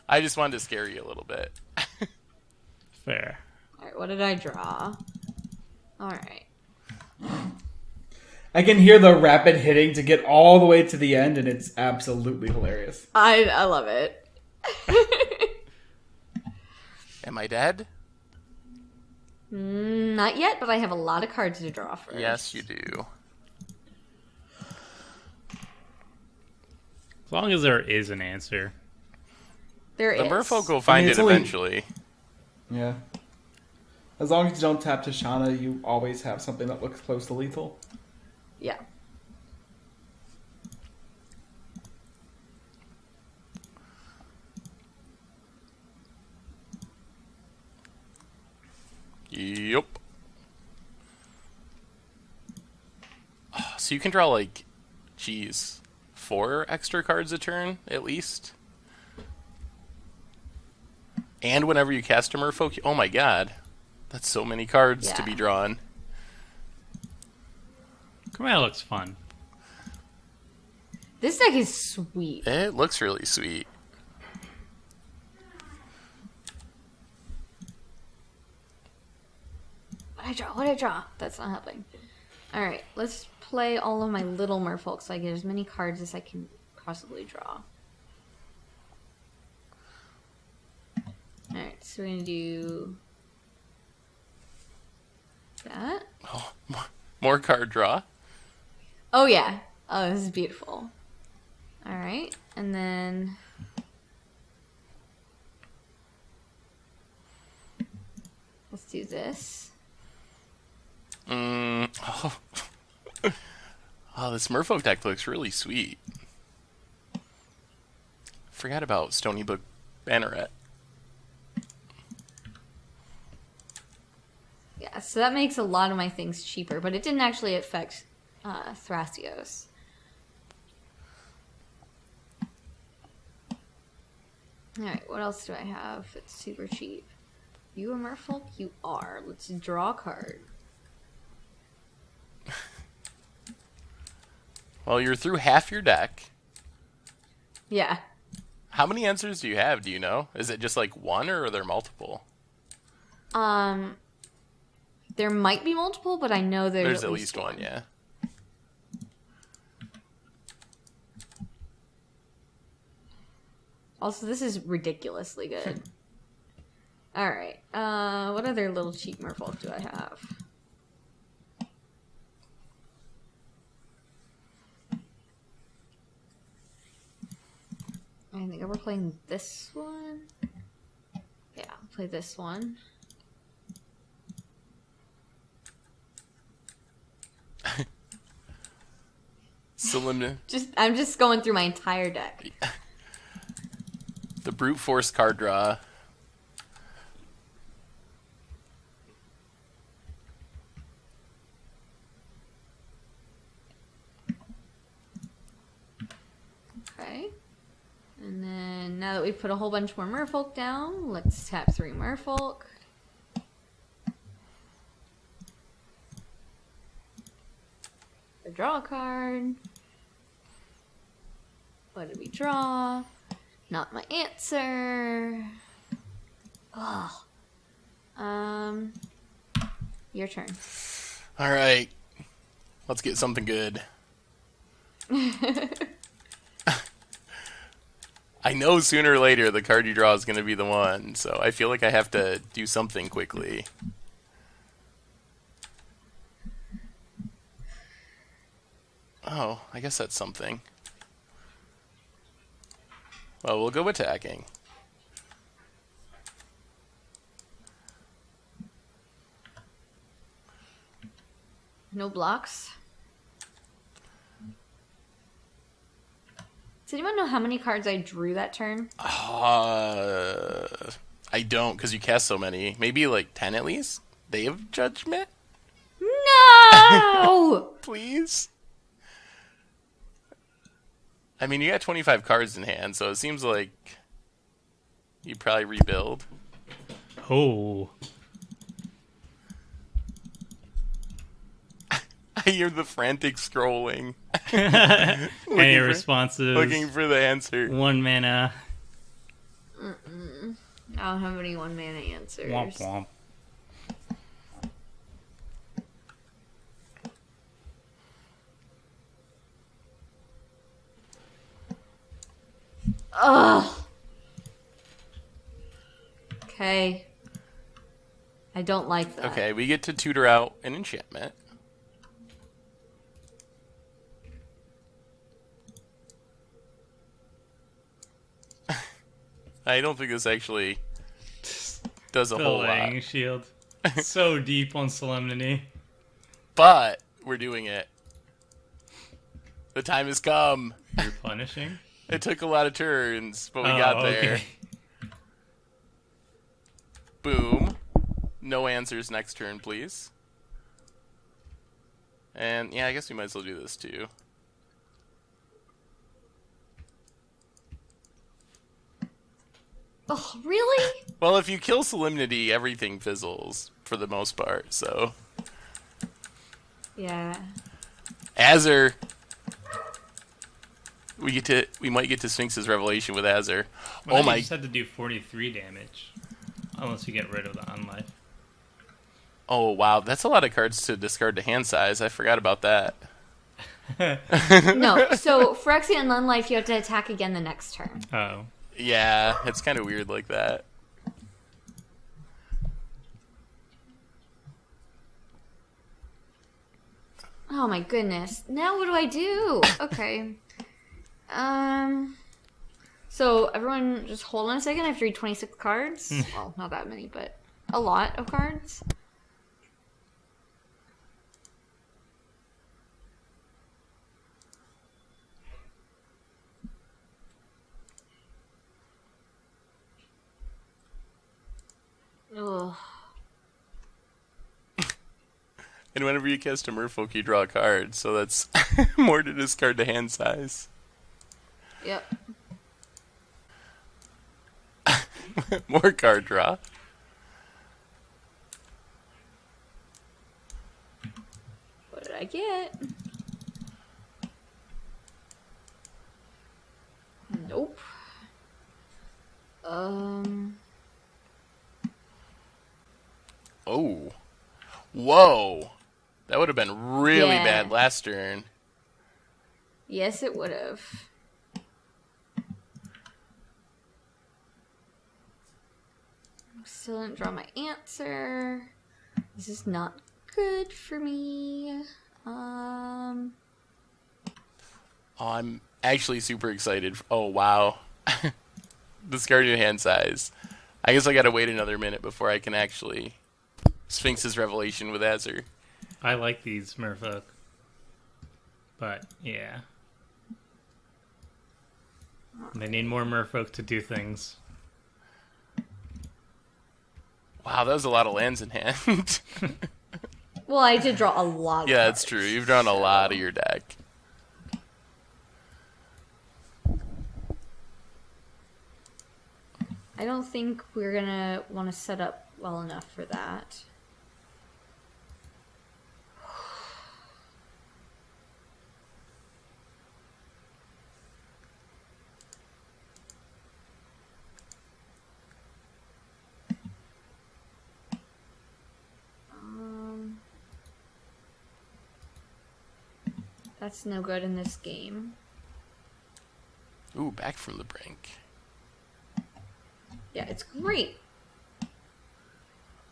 I just wanted to scare you a little bit. Fair. Alright, what did I draw? Alright. I can hear the rapid hitting to get all the way to the end, and it's absolutely hilarious. I love it. Am I dead? Not yet, but I have a lot of cards to draw first. Yes, you do. As long as there is an answer. There The is. Merfolk will find it's it only- eventually. Yeah. As long as you don't tap Tishana, you always have something that looks close to lethal. Yeah. Yup. So you can draw, like, geez, 4 extra cards a turn, at least? And whenever you cast a Merfolk... Oh my god. That's so many cards to be drawn. Kumena looks fun. This deck is sweet. It looks really sweet. What I draw? That's not helping. Alright, let's play all of my little merfolk so I get as many cards as I can possibly draw. Alright, so we're gonna do that. Oh, more card draw. Oh yeah. Oh, this is beautiful. Alright, and then let's do this. Oh. Oh, this Merfolk deck looks really sweet. Forgot about Stony Brook Banneret. Yeah, so that makes a lot of my things cheaper, but it didn't actually affect Thrasios. Alright, what else do I have that's super cheap? You a Merfolk? You are. Let's draw a card. Well, you're through half your deck. Yeah. How many answers do you have? Do you know? Is it just like one, or are there multiple? There might be multiple, but I know there's at least one. Yeah. Also, this is ridiculously good. Alright. What other little cheap Merfolk do I have? I think we're playing this one. Yeah, I'll play this one. I'm just going through my entire deck. The brute force card draw. Okay. And then now that we've put a whole bunch more Merfolk down, let's tap 3 Merfolk. Draw a card. What did we draw? Not my answer. Oh. Your turn. All right. Let's get something good. I know sooner or later the card you draw is going to be the one, so I feel like I have to do something quickly. Oh, I guess that's something. Well, we'll go attacking. No blocks. Does anyone know how many cards I drew that turn? I don't, because you cast so many. Maybe like 10 at least? Day of Judgment? No! Please? I mean, you got 25 cards in hand, so it seems like you probably rebuild. Oh. I hear the frantic scrolling. Any responses? Looking for the answer. 1 mana. I don't have any 1 mana answers. Womp womp. Ugh. Okay. I don't like that. Okay, we get to tutor out an enchantment. I don't think this actually does a whole lot. Shield. So deep on Solemnity. But we're doing it. The time has come. You're punishing? It took a lot of turns, but we got there. Okay. Boom. No answers next turn, please. And yeah, I guess we might as well do this too. Oh, really? Well, if you kill Solemnity, everything fizzles for the most part, so. Yeah. Azor. We might get to Sphinx's Revelation with Azor. Well, oh my! You just had to do 43 damage, unless you get rid of the unlife. Oh wow, that's a lot of cards to discard to hand size. I forgot about that. No, so Phyrexian and Unlife, you have to attack again the next turn. Oh. Yeah, it's kind of weird like that. Oh my goodness. Now what do I do? Okay. So everyone just hold on a second. I have to read 26 cards. Well, not that many, but a lot of cards. Ugh. And whenever you cast a Merfolk, you draw a card, so that's more to discard to hand size. Yep. More card draw. What did I get? Nope. Oh. Whoa. That would have been really Yeah. bad last turn. Yes, it would have. Still didn't draw my answer. This is not good for me. Oh, I'm actually super excited. Oh, wow. Discarded hand size. I guess I gotta wait another minute before I can actually Sphinx's Revelation with Azor. I like these Merfolk. But, yeah. They need more Merfolk to do things. Wow, that was a lot of lands in hand. Well, I did draw a lot of Yeah, cards, that's true. You've drawn a lot of your deck. I don't think we're gonna want to set up well enough for that. That's no good in this game. Ooh, back from the brink. Yeah, it's great.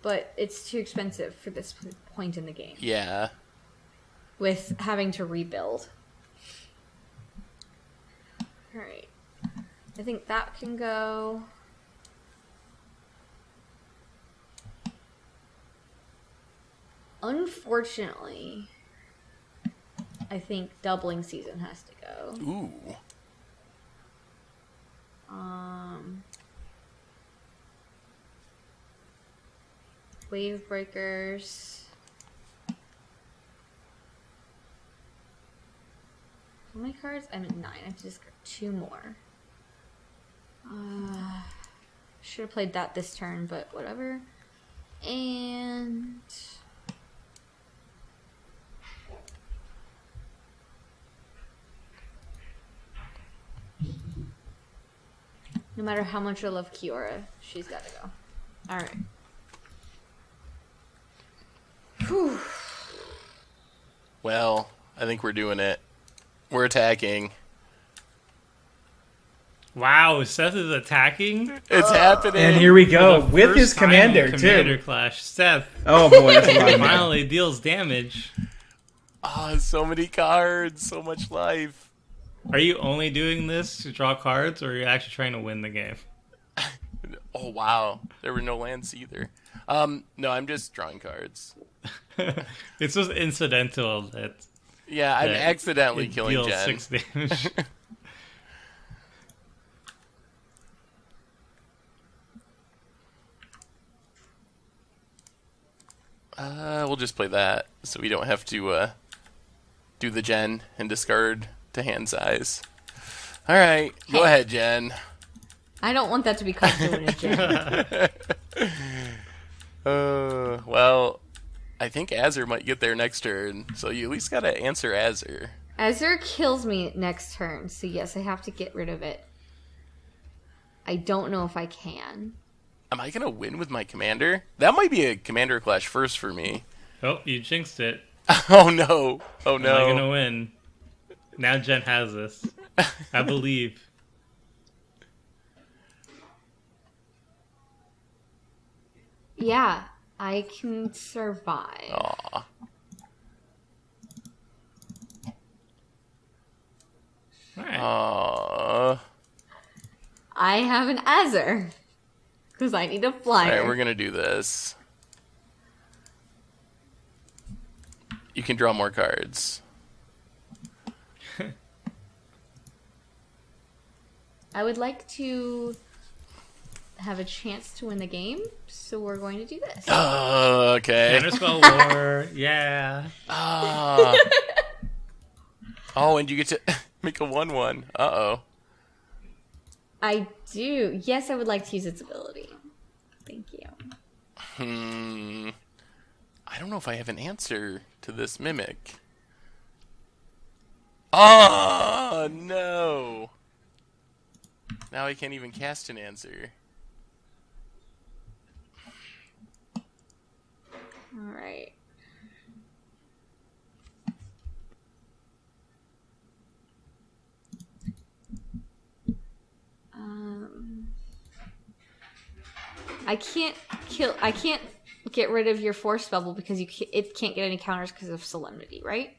But it's too expensive for this point in the game. Yeah. With having to rebuild. Alright. I think that can go. Unfortunately, I think doubling season has to go. Ooh. Wave breakers. How many cards? I'm at 9. I have to discard 2 more. Should have played that this turn, but whatever. And no matter how much I love Kiora, she's got to go. All right. Whew. Well, I think we're doing it. We're attacking. Wow, Seth is attacking? It's happening. And here we go For the with first his time in commander, Commander too. Clash. Seth Oh boy, that's a lot of mana. finally deals damage. Oh, so many cards. So much life. Are you only doing this to draw cards, or are you actually trying to win the game? Oh, wow. There were no lands either. No, I'm just drawing cards. It's just incidental that Yeah, I'm that accidentally it killing deals Jen. 6 damage. We'll just play that, so we don't have to do the Jen and discard to hand size. All right, go ahead, Jen. I don't want that to be called doing a Jen. Well, I think Azor might get there next turn, so you at least gotta answer Azor. Azor kills me next turn, so yes, I have to get rid of it. I don't know if I can. Am I gonna win with my commander? That might be a commander clash first for me. Oh, you jinxed it. Oh no! Oh no! Am I gonna win? Now Jen has this. I believe. Yeah, I can survive. Aw. Alright. I have an Azor. Because I need a flyer. Alright, we're gonna do this. You can draw more cards. I would like to have a chance to win the game, so we're going to do this. Okay. Counterspell War. Yeah. Oh, and you get to make a 1/1. Uh-oh. I do. Yes, I would like to use its ability. Thank you. I don't know if I have an answer to this mimic. Oh, no. Now I can't even cast an answer. All right. I can't get rid of your force bubble because it can't get any counters because of solemnity, right?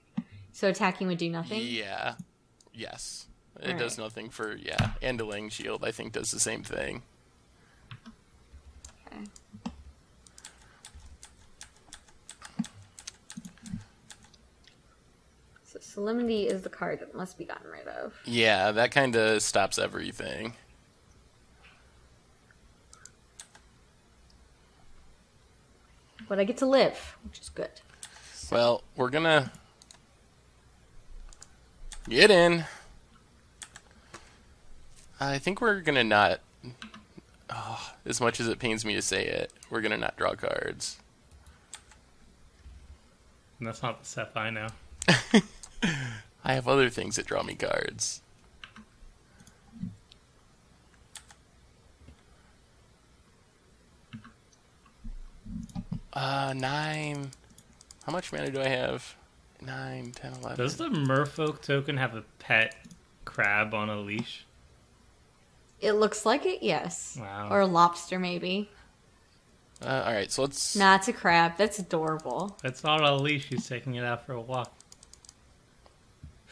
So attacking would do nothing? Yeah. Yes. It All does right. nothing for, yeah. And Delaying Shield, I think, does the same thing. Okay. So solemnity is the card that must be gotten rid of. Yeah, that kind of stops everything. But I get to live, which is good. Well, we're gonna get in. I think we're gonna not, as much as it pains me to say it, we're gonna not draw cards. And that's not the Seth I know. I have other things that draw me cards. Nine. How much mana do I have? 9, 10, 11. Does the Merfolk token have a pet crab on a leash? It looks like it, yes. Wow. Or a lobster, maybe. Alright, so let's... Nah, it's a crab. That's adorable. It's not on a leash. He's taking it out for a walk.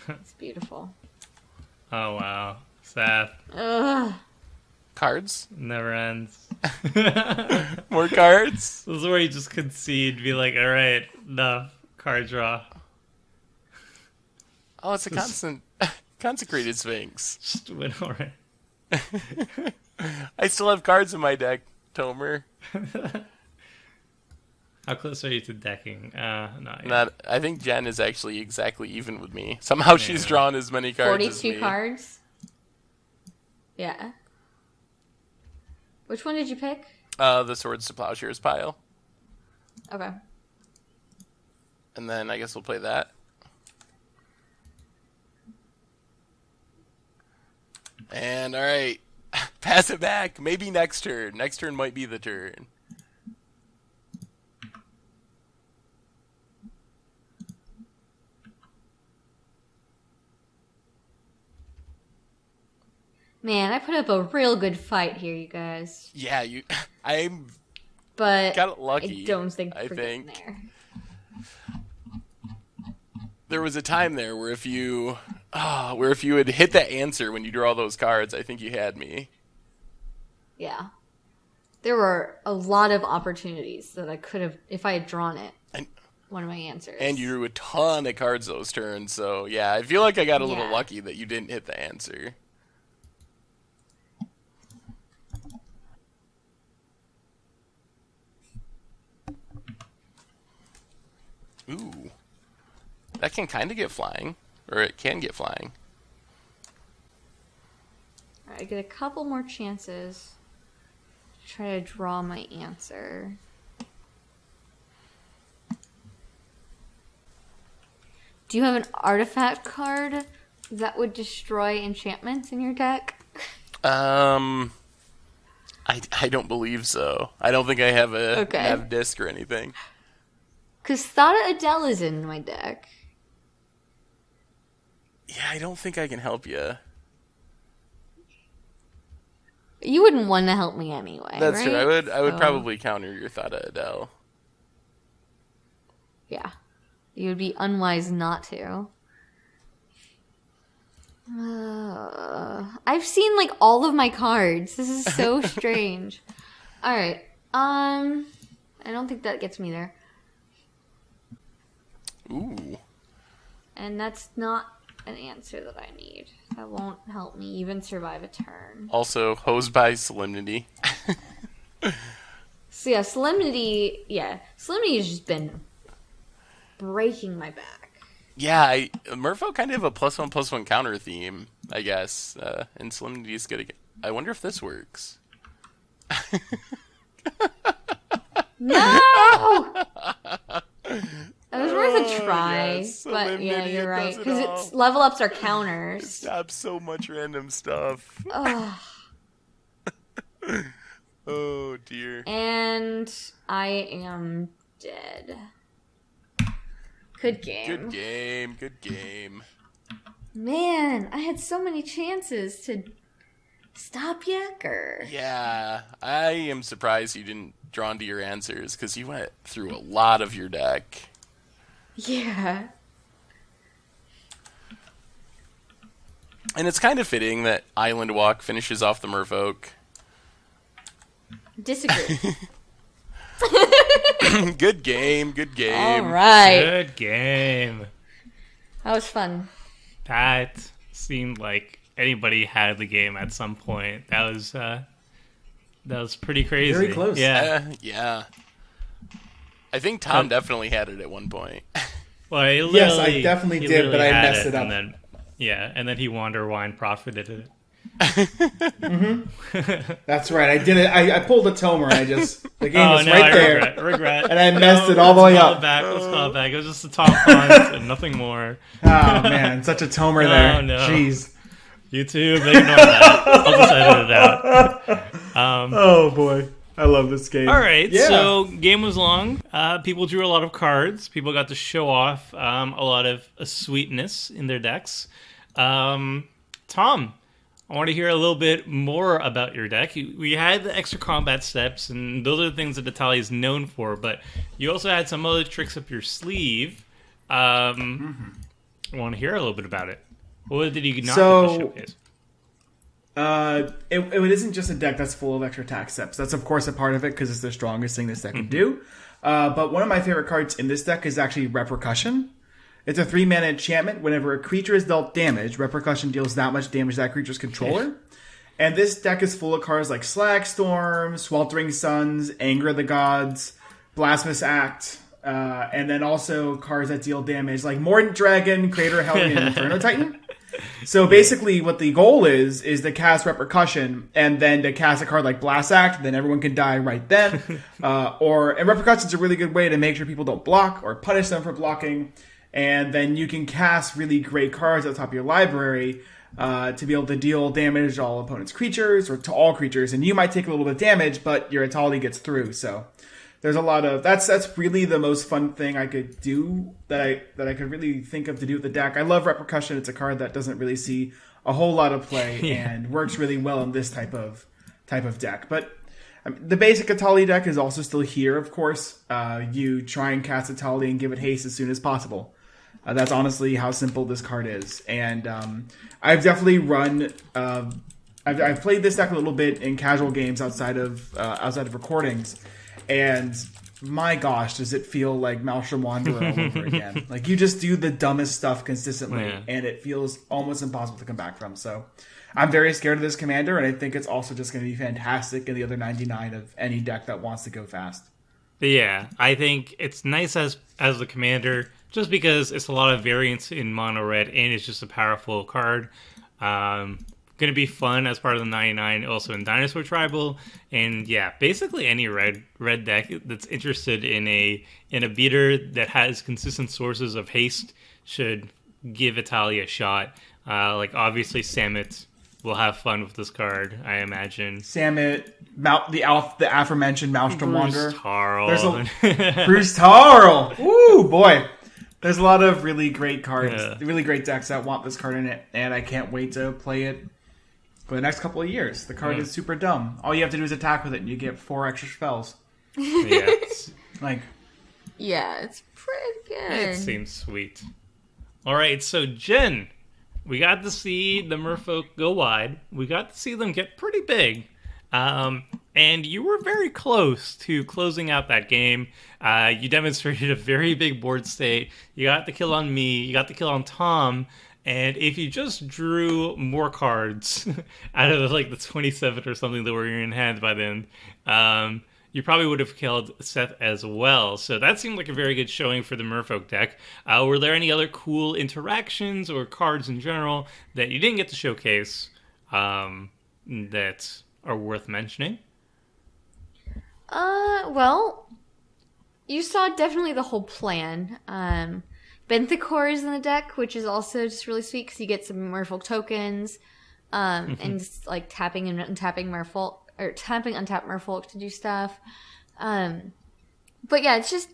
It's beautiful. Oh, wow. Seth. Ugh. Cards? Never ends. More cards? This is where you just concede, be like, alright, enough. Card draw. Oh, it's a consecrated Sphinx. Just win already. I still have cards in my deck, Tomer. How close are you to decking? Not yet. Not. I think Jen is actually exactly even with me. Somehow she's drawn as many cards as 42 me. cards? Yeah. Which one did you pick? The Swords to Plowshares pile. Okay. And then I guess we'll play that. And alright. Pass it back. Maybe next turn. Next turn might be the turn. Man, I put up a real good fight here, you guys. Yeah, I'm But got lucky. I don't think I we're getting think. there. There was a time there where if you had hit that answer when you draw those cards, I think you had me. Yeah. There were a lot of opportunities that I could have, if I had drawn it, And, one of my answers. and you drew a ton of cards those turns, so yeah, I feel like I got a little Yeah. lucky that you didn't hit the answer. Ooh. That can kind of get flying. Or it can get flying. I get a couple more chances to try to draw my answer. Do you have an artifact card that would destroy enchantments in your deck? I don't believe so. I don't think I have a Okay. nav disc or anything. Because Thada Adele is in my deck. Yeah, I don't think I can help you. You wouldn't want to help me anyway, That's right? true. I would So, probably counter your Thada Adele. Yeah. You would be unwise not to. I've seen like all of my cards. This is so strange. Alright. I don't think that gets me there. Ooh. And that's not an answer that I need. That won't help me even survive a turn. Also, hosed by Solemnity. So yeah, Solemnity has just been breaking my back. Yeah, Merfolk kind of have a +1/+1 counter theme, I guess. And Solemnity is good again. I wonder if this works. No! It was worth a try, yes, but yeah, Solemnity, you're it right. does it Because all. it's level ups are counters. Stop so much random stuff. Ugh. Oh, dear. And I am dead. Good game. Good game, good game. Man, I had so many chances to stop Yacker. Yeah, I am surprised you didn't draw into your answers, because you went through a lot of your deck. Yeah. And it's kind of fitting that Island Walk finishes off the Merfolk. Disagree. Good game, good game. All right. Good game. That was fun. That seemed like anybody had the game at some point. That was pretty crazy. Very close. Yeah. Yeah. I think Tom definitely had it at one point. Well, he Yes, I literally- definitely he did, but literally I had messed it up. And then, and then he Wander Wine profited it. That's right. I did it. I pulled a Tomer. And the game was no, right I there, regret. and I messed it all the way Let's call up. it back. Let's call it back. It was just a top font and nothing more. Oh man, such a Tomer there. Oh, no. Jeez. YouTube, ignore that. I'll just edit it out. Oh boy, I love this game. All right, Yeah. so game was long. People drew a lot of cards. People got to show off a lot of sweetness in their decks. Tom, I want to hear a little bit more about your deck. We had the extra combat steps, and those are the things that Etali is known for, but you also had some other tricks up your sleeve. I want to hear a little bit about it. What did you not get to showcase? It isn't just a deck that's full of extra attack steps. That's of course a part of it because it's the strongest thing this deck can do. But one of my favorite cards in this deck is actually Repercussion. It's a 3-mana enchantment. Whenever a creature is dealt damage, Repercussion deals that much damage to that creature's controller. And this deck is full of cards like Slagstorm, Sweltering Suns, Anger of the Gods, Blasphemous Act, and then also cards that deal damage like Mordant Dragon, Crater Hellion, and Inferno Titan. So basically what the goal is to cast Repercussion and then to cast a card like Blast Act, then everyone can die right then. And Repercussion's a really good way to make sure people don't block or punish them for blocking. And then you can cast really great cards at the top of your library to be able to deal damage to all opponents' creatures or to all creatures. And you might take a little bit of damage, but your Etali gets through. So there's a lot of that's really the most fun thing I could do that I could really think of to do with the deck. I love Repercussion. It's a card that doesn't really see a whole lot of play and works really well in this type of deck. But the basic Etali deck is also still here, of course. You try and cast Etali and give it haste as soon as possible. That's honestly how simple this card is. And I've definitely run. I've played this deck a little bit in casual games outside of recordings, and my gosh, does it feel like Maelstrom Wanderer all over again? Like you just do the dumbest stuff consistently, and it feels almost impossible to come back from. So I'm very scared of this commander, and I think it's also just going to be fantastic in the other 99 of any deck that wants to go fast. Yeah, I think it's nice as the commander just because it's a lot of variance in mono red, and it's just a powerful card. Going to be fun as part of the 99, also in Dinosaur Tribal, and yeah, basically any red deck that's interested in a beater that has consistent sources of haste should give Etali a shot. Like obviously Samit will have fun with this card, I imagine. Samit, the aforementioned Maelstrom Wanderer. Bruce Tarl. Woo, boy. There's a lot of really great cards, really great decks that want this card in it, and I can't wait to play it for the next couple of years. The card is super dumb. All you have to do is attack with it, and you get 4 extra spells. Yeah. Yeah, it's pretty good. It seems sweet. All right, so Jen, we got to see the Merfolk go wide. We got to see them get pretty big. And you were very close to closing out that game. You demonstrated a very big board state. You got the kill on me. You got the kill on Tom. And if you just drew more cards out of the 27 or something that were in hand by then, you probably would have killed Seth as well. So that seemed like a very good showing for the Merfolk deck. Were there any other cool interactions or cards in general that you didn't get to showcase that are worth mentioning? Well, you saw definitely the whole plan. Benthicor is in the deck, which is also just really sweet because you get some Merfolk tokens, and just, tapping and untapping Merfolk, or tapping untapped Merfolk to do stuff. But yeah, it's just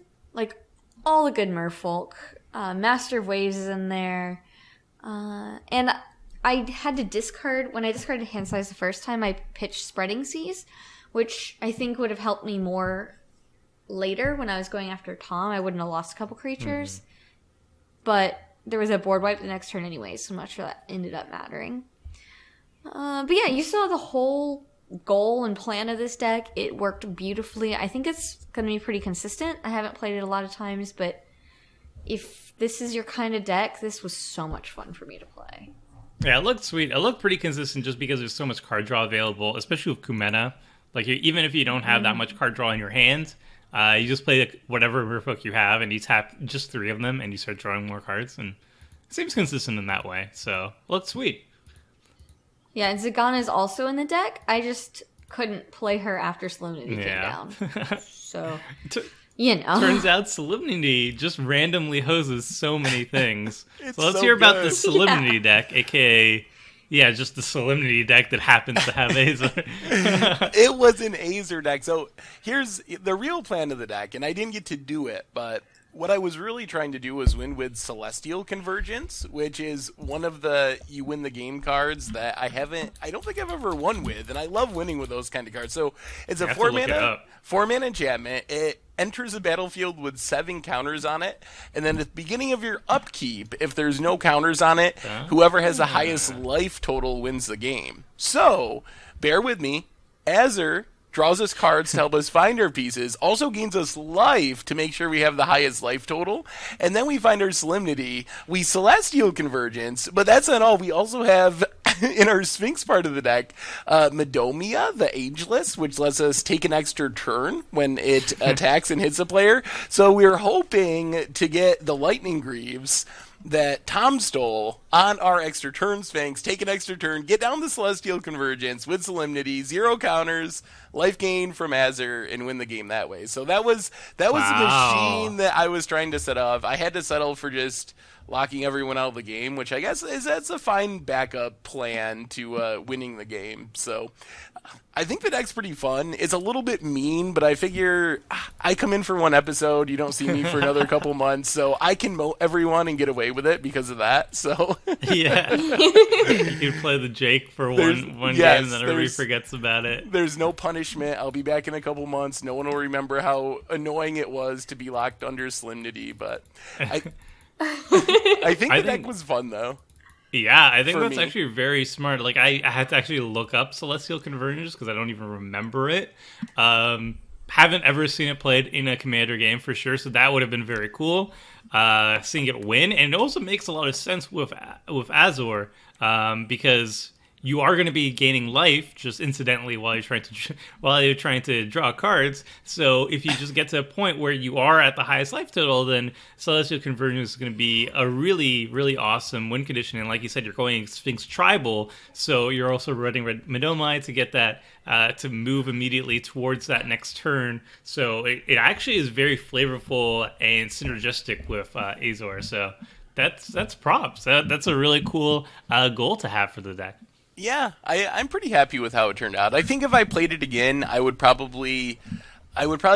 all the good Merfolk. Master of Waves is in there, and I had to discard, when I discarded hand size the first time, I pitched Spreading Seas, which I think would have helped me more later when I was going after Tom. I wouldn't have lost a couple creatures. But there was a board wipe the next turn anyway, so I'm not sure that ended up mattering. But yeah, you saw the whole goal and plan of this deck. It worked beautifully. I think it's going to be pretty consistent. I haven't played it a lot of times, but if this is your kind of deck, this was so much fun for me to play. Yeah, it looked sweet. It looked pretty consistent just because there's so much card draw available, especially with Kumena. Even if you don't have that much card draw in your hand, you just play whatever Merfolk you have, and you tap just 3 of them, and you start drawing more cards. And it seems consistent in that way, so it looked sweet. Yeah, and Zacama is also in the deck. I just couldn't play her after Solemnity came down. So, Turns out Solemnity just randomly hoses so many things. So let's hear good. about the Solemnity deck, a.k.a. Yeah, just the Solemnity deck that happens to have Azor. It was an Azor deck. So here's the real plan of the deck, and I didn't get to do it, but what I was really trying to do was win with Celestial Convergence, which is one of the you win the game cards that I don't think I've ever won with, and I love winning with those kind of cards. So it's a 4-mana enchantment. It enters the battlefield with 7 counters on it, and then at the beginning of your upkeep, if there's no counters on it, whoever has the highest life total wins the game. So, bear with me, Azor draws us cards to help us find our pieces, also gains us life to make sure we have the highest life total, and then we find our Solemnity. We Celestial Convergence, but that's not all. We also have, in our Sphinx part of the deck, Medomia, the Ageless, which lets us take an extra turn when it attacks and hits a player. So we're hoping to get the Lightning Greaves that Tom stole on our extra turn Sphinx, take an extra turn, get down the Celestial Convergence with Solemnity, 0 counters, life gain from Azor, and win the game that way. So that was the machine that I was trying to set up. I had to settle for just locking everyone out of the game, which I guess that's a fine backup plan to winning the game. So I think the deck's pretty fun. It's a little bit mean, but I figure I come in for 1 episode, you don't see me for another couple months, so I can moat everyone and get away with it because of that. So yeah, you can play the Jake for one game, and then everybody forgets about it. There's no punishment. I'll be back in a couple months. No one will remember how annoying it was to be locked under Solemnity, but I think the deck was fun though. Yeah, I think that's actually very smart. I had to actually look up Celestial Convergence because I don't even remember it. Haven't ever seen it played in a Commander game for sure, so that would have been very cool. Seeing it win, and it also makes a lot of sense with Azor because you are going to be gaining life just incidentally while you're trying to draw cards. So if you just get to a point where you are at the highest life total, then Celestial Convergence is going to be a really, really awesome win condition. And like you said, you're going Sphinx Tribal, so you're also running Red Medomai to get that to move immediately towards that next turn. So it actually is very flavorful and synergistic with Azor. So that's props. That's a really cool goal to have for the deck. Yeah, I'm pretty happy with how it turned out. I think if I played it again, I would probably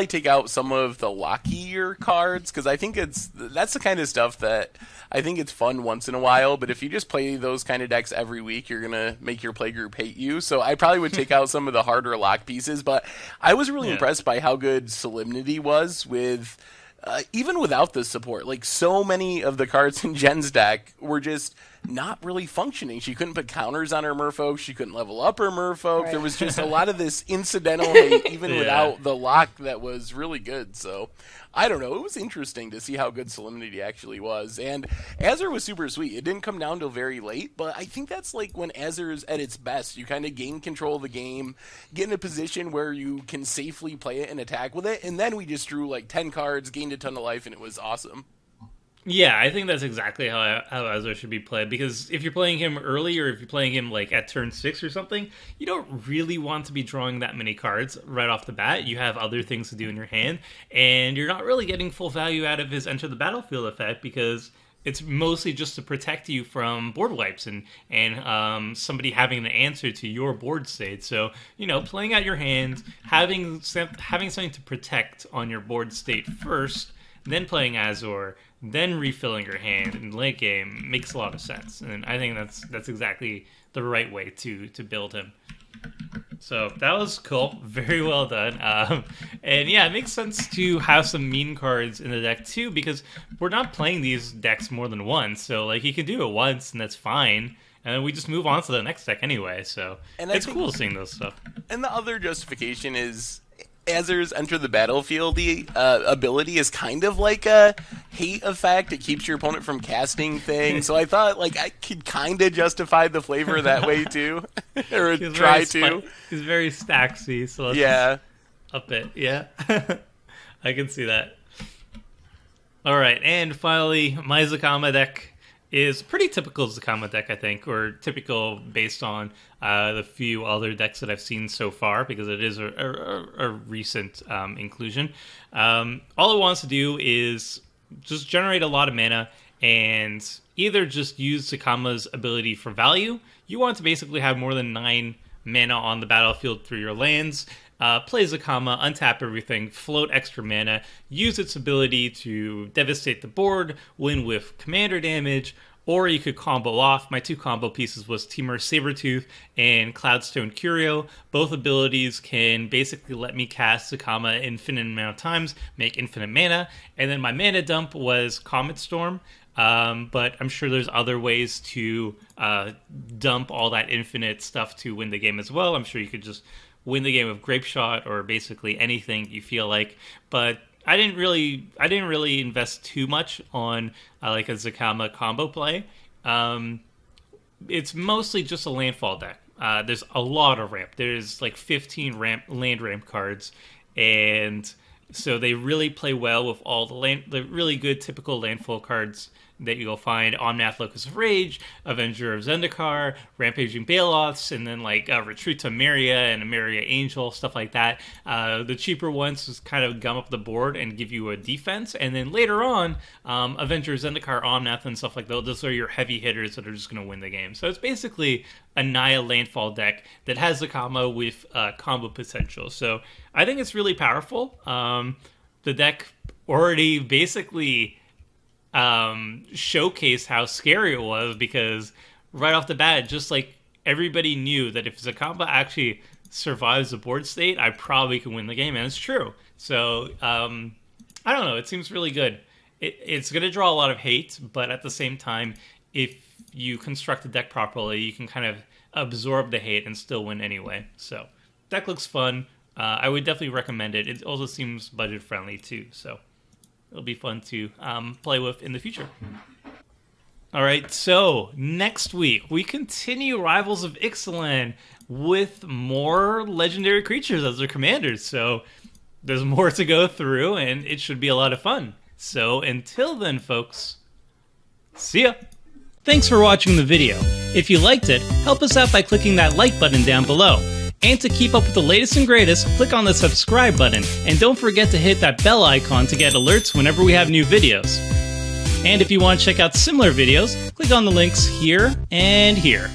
take out some of the lockier cards, because I think that's the kind of stuff that I think it's fun once in a while, but if you just play those kind of decks every week, you're going to make your playgroup hate you. So I probably would take out some of the harder lock pieces, but I was really impressed by how good Solemnity was with... even without the support, like so many of the cards in Jen's deck were just not really functioning. She couldn't put counters on her Merfolk. She couldn't level up her Merfolk. Right. There was just a lot of this incidental hate, even without the lock that was really good. So I don't know. It was interesting to see how good Solemnity actually was. And Azor was super sweet. It didn't come down till very late, but I think that's like when Azor's at its best. You kind of gain control of the game, get in a position where you can safely play it and attack with it, and then we just drew like 10 cards, gained a ton of life, and it was awesome. Yeah, I think that's exactly how Azor should be played, because if you're playing him early or if you're playing him like at turn 6 or something, you don't really want to be drawing that many cards right off the bat. You have other things to do in your hand, and you're not really getting full value out of his Enter the Battlefield effect, because it's mostly just to protect you from board wipes and somebody having the answer to your board state. So, playing out your hand, having something to protect on your board state first, then playing Azor, then refilling your hand in late game makes a lot of sense, and I think that's exactly the right way to build him. So that was cool, very well done, and yeah, it makes sense to have some mean cards in the deck too, because we're not playing these decks more than once. So like you can do it once, and that's fine. And then we just move on to the next deck anyway. So it's cool seeing those stuff. And the other justification is Azor's Enter the Battlefield ability is kind of like a hate effect. It keeps your opponent from casting things. So I thought like I could kind of justify the flavor that way too, or try to. He's very stacksy, so let's up it. Yeah, I can see that. All right, and finally, my Zacama deck is pretty typical Zacama deck, I think, or typical based on the few other decks that I've seen so far, because it is a recent inclusion. All it wants to do is just generate a lot of mana and either just use Zacama's ability for value. You want to basically have more than 9 mana on the battlefield through your lands. Play Zacama, untap everything, float extra mana, use its ability to devastate the board, win with commander damage, or you could combo off. My 2 combo pieces was Temur Sabertooth and Cloudstone Curio. Both abilities can basically let me cast Zacama an infinite amount of times, make infinite mana, and then my mana dump was Comet Storm. But I'm sure there's other ways to dump all that infinite stuff to win the game as well. I'm sure you could just win the game with Grape Shot or basically anything you feel like. But I didn't really invest too much on like a Zacama combo play. It's mostly just a Landfall deck. There's a lot of ramp. There's like 15 land ramp cards, and so they really play well with all the really good typical Landfall cards that you'll find: Omnath Locus of Rage, Avenger of Zendikar, Rampaging Baloths, and then like Retreat to Maria and a Maria Angel, stuff like that. The cheaper ones just kind of gum up the board and give you a defense, and then later on, Avenger of Zendikar, Omnath, and stuff like that. Those are your heavy hitters that are just going to win the game. So it's basically a Naya Landfall deck that has Zacama with combo potential. So I think it's really powerful. The deck already basically showcase how scary it was, because right off the bat, just like everybody knew that if Zacama actually survives the board state, I probably can win the game, and it's true. So I don't know, it seems really good. It's going to draw a lot of hate, but at the same time, if you construct the deck properly, you can kind of absorb the hate and still win anyway. So deck looks fun. I would definitely recommend it. It also seems budget friendly too, so it'll be fun to play with in the future. All right, so next week we continue Rivals of Ixalan with more legendary creatures as their commanders. So there's more to go through, and it should be a lot of fun. So until then, folks, see ya! Thanks for watching the video. If you liked it, help us out by clicking that like button down below. And to keep up with the latest and greatest, click on the subscribe button, and don't forget to hit that bell icon to get alerts whenever we have new videos. And if you want to check out similar videos, click on the links here and here.